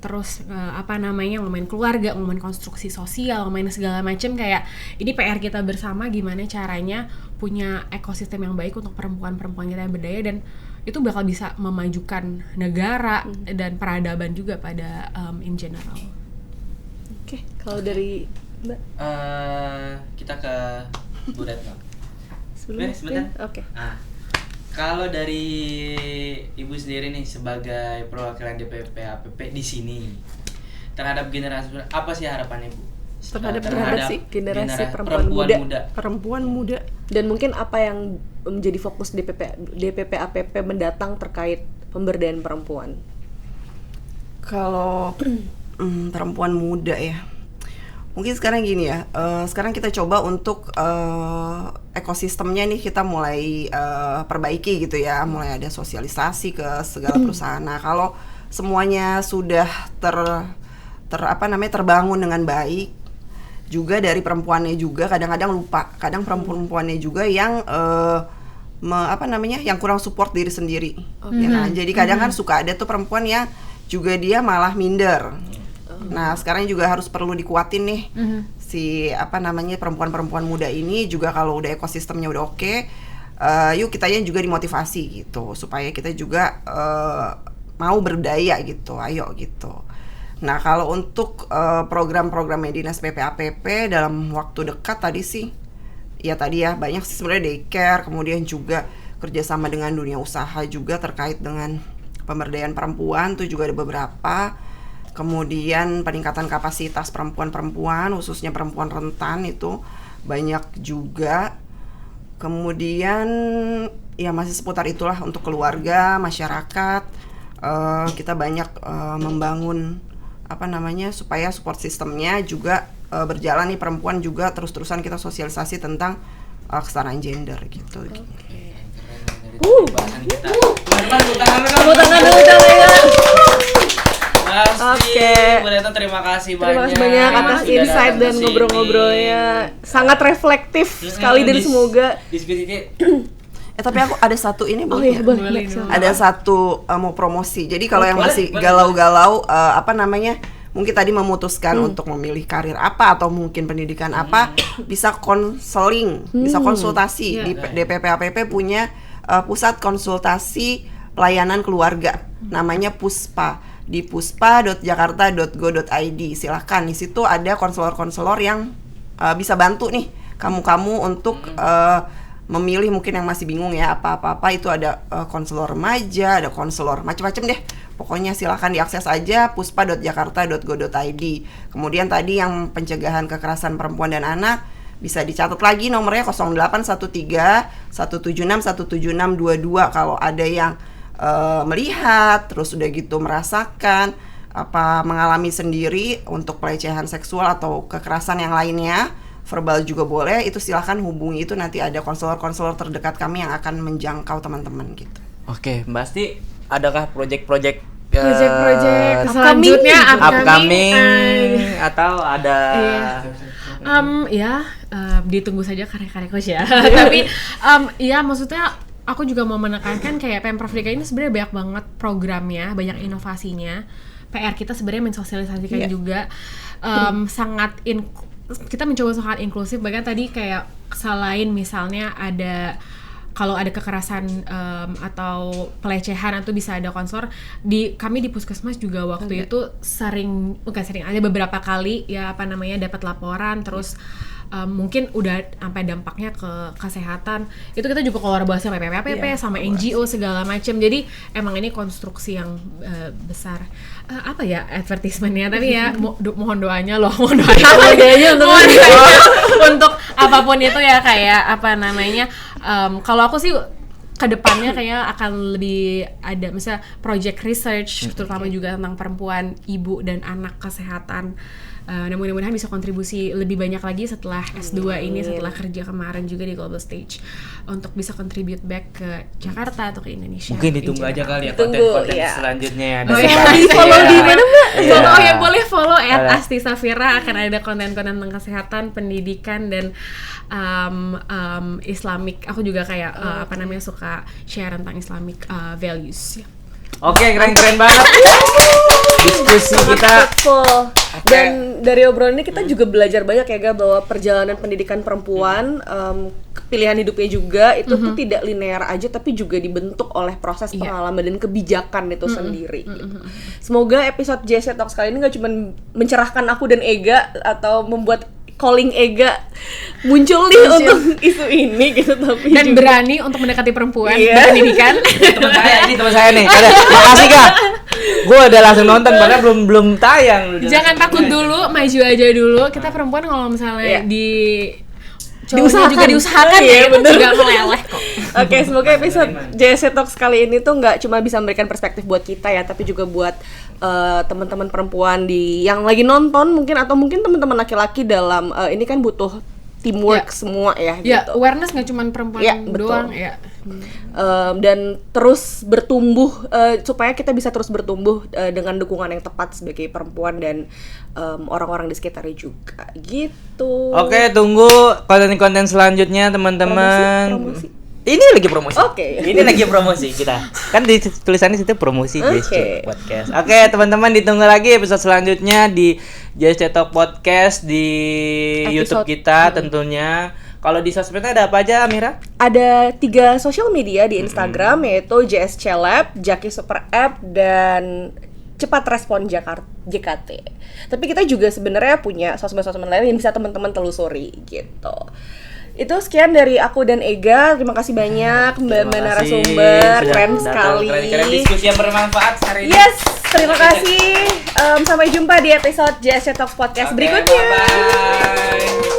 terus ngomongin keluarga, ngomongin konstruksi sosial, ngomongin segala macam. Kayak ini PR kita bersama, gimana caranya punya ekosistem yang baik untuk perempuan-perempuan kita yang berdaya, dan itu bakal bisa memajukan negara dan peradaban juga pada in general. Oke, kalau dari Mbak? Kita ke Bu Retno. Sebentar. Oke. Nah, kalau dari Ibu sendiri nih sebagai perwakilan DPP APP di sini terhadap generasi apa sih harapan Ibu? Terhadap generasi perempuan muda dan mungkin apa yang menjadi fokus DPP APP mendatang terkait pemberdayaan perempuan? Kalau perempuan muda ya, mungkin sekarang gini ya, sekarang kita coba untuk ekosistemnya nih kita mulai perbaiki gitu ya, mulai ada sosialisasi ke segala perusahaan. Nah, kalau semuanya sudah terbangun dengan baik, juga dari perempuannya juga kadang-kadang lupa, kadang perempuannya juga yang yang kurang support diri sendiri. Ya kan? Jadi kadang kan suka ada tuh perempuan yang juga dia malah minder. Nah, sekarang juga harus perlu dikuatin nih si perempuan-perempuan muda ini juga. Kalau udah ekosistemnya udah oke, yuk kitanya juga dimotivasi gitu supaya kita juga mau berdaya gitu, ayo gitu. Nah, kalau untuk program-programnya Dinas PPAPP dalam waktu dekat tadi banyak sih sebenarnya daycare, kemudian juga kerjasama dengan dunia usaha juga terkait dengan pemberdayaan perempuan itu juga ada beberapa. Kemudian peningkatan kapasitas perempuan-perempuan, khususnya perempuan rentan itu banyak juga. Kemudian ya masih seputar itulah untuk keluarga, masyarakat. Kita banyak membangun supaya support sistemnya juga berjalan nih, perempuan juga terus-terusan kita sosialisasi tentang kesetaraan gender gitu. Bahasan kita. Tepuk tangan dulu ya. Bu Retno, terima kasih banyak. Terima kasih banyak atas insight dan ngobrol-ngobrolnya. Sangat reflektif sekali dan semoga tapi aku ada satu ini boleh. Ada Ada satu mau promosi. Jadi kalau yang masih galau-galau mungkin tadi memutuskan untuk memilih karir apa atau mungkin pendidikan apa, bisa konseling, bisa konsultasi di DPP APP punya pusat konsultasi pelayanan keluarga. Namanya Puspa di puspa.jakarta.go.id. Silahkan, di situ ada konselor-konselor yang bisa bantu nih kamu untuk memilih, mungkin yang masih bingung ya apa-apa itu ada konselor remaja, ada konselor macam-macam deh. Pokoknya silahkan diakses aja puspa.jakarta.go.id. Kemudian tadi yang pencegahan kekerasan perempuan dan anak bisa dicatat lagi nomornya 0813 176 17622 kalau ada yang melihat terus udah gitu merasakan mengalami sendiri untuk pelecehan seksual atau kekerasan yang lainnya, verbal juga boleh, itu silahkan hubungi, itu nanti ada konselor-konselor terdekat kami yang akan menjangkau teman-teman gitu. Oke, Mbak Asti, adakah proyek-proyek selanjutnya upcoming atau ada ditunggu saja karya-karya Coach ya. Tapi maksudnya aku juga mau menekankan kayak Pemprov DKI ini sebenarnya banyak banget programnya, banyak inovasinya. PR kita sebenarnya mensosialisasikan juga kita mencoba sangat inklusif. Bahkan tadi kayak selain misalnya kalau ada kekerasan atau pelecehan itu bisa ada konselor. Kami di Puskesmas juga waktu itu ada beberapa kali dapat laporan, terus mungkin udah sampai dampaknya ke kesehatan. Itu kita juga kolaborasi sama PPAPP sama NGO segala macam. Jadi emang ini konstruksi yang besar. Advertisementnya, tapi ya mohon doanya untuk apapun itu ya, kayak kalau aku sih kedepannya kayaknya akan lebih ada misalnya project research terutama juga tentang perempuan, ibu dan anak kesehatan. Dan mudah-mudahan bisa kontribusi lebih banyak lagi setelah S2 ini, setelah kerja kemarin juga di global stage untuk bisa contribute back ke Jakarta atau ke Indonesia. Mungkin ditunggu aja kali ya Ditunggu, konten-konten ya. selanjutnya ya. Oh iya, di follow di mana Mbak? Follow ya, boleh follow Ada. @Asti Safira, akan ada konten-konten tentang kesehatan, pendidikan dan Islamic. Aku juga kayak suka share tentang Islamic values. Oke, keren-keren banget. Diskusi kita. Fruitful. Dan dari obrolan ini kita juga belajar banyak ya Ga, bahwa perjalanan pendidikan perempuan, pilihan hidupnya juga itu tuh tidak linear aja, tapi juga dibentuk oleh proses pengalaman dan kebijakan itu sendiri. Gitu. Semoga episode JC Talks kali ini gak cuma mencerahkan aku dan Ega atau membuat calling Ega muncul nih untuk isu ini gitu, tapi Dan juga berani untuk mendekati perempuan Iya. berpendidikan. Ini teman saya nih. Makasih Kak. Gue udah langsung nonton padahal belum tayang. Jangan takut dulu, maju aja dulu. Kita perempuan kalau misalnya Iya. diusahakan juga diusahakan Iya, ya, itu bener. juga meleleh kok. Oke, semoga episode JSC Talks kali ini tuh nggak cuma bisa memberikan perspektif buat kita ya, tapi juga buat teman-teman perempuan yang lagi nonton mungkin, atau mungkin teman-teman laki-laki dalam ini kan butuh teamwork semua ya Ya, gitu. awareness nggak cuma perempuan Iya, betul. doang ya. Dan terus bertumbuh supaya kita bisa terus bertumbuh dengan dukungan yang tepat sebagai perempuan dan orang-orang di sekitarnya juga gitu. Oke, tunggu konten-konten selanjutnya teman-teman. Promosi. Ini lagi promosi. Oke. Ini lagi promosi kita. Kan di tulisannya situ promosi JSC Podcast. Oke, teman-teman ditunggu lagi episode selanjutnya di JSC Talk Podcast di YouTube kita tentunya. Kalau di sosmednya ada apa aja, Mira? Ada 3 sosial media di Instagram yaitu JSC Lab, Jaki Super App, dan Cepat Respon JKT. Tapi kita juga sebenarnya punya sosmed-sosmed lain yang bisa teman-teman telusuri gitu. Itu sekian dari aku dan Ega. Terima kasih banyak Mbak narasumber, keren sekali. Keren diskusi yang bermanfaat hari ini. Yes, terima kasih. Sampai jumpa di episode JSC Talks Podcast Oke, berikutnya. bye-bye.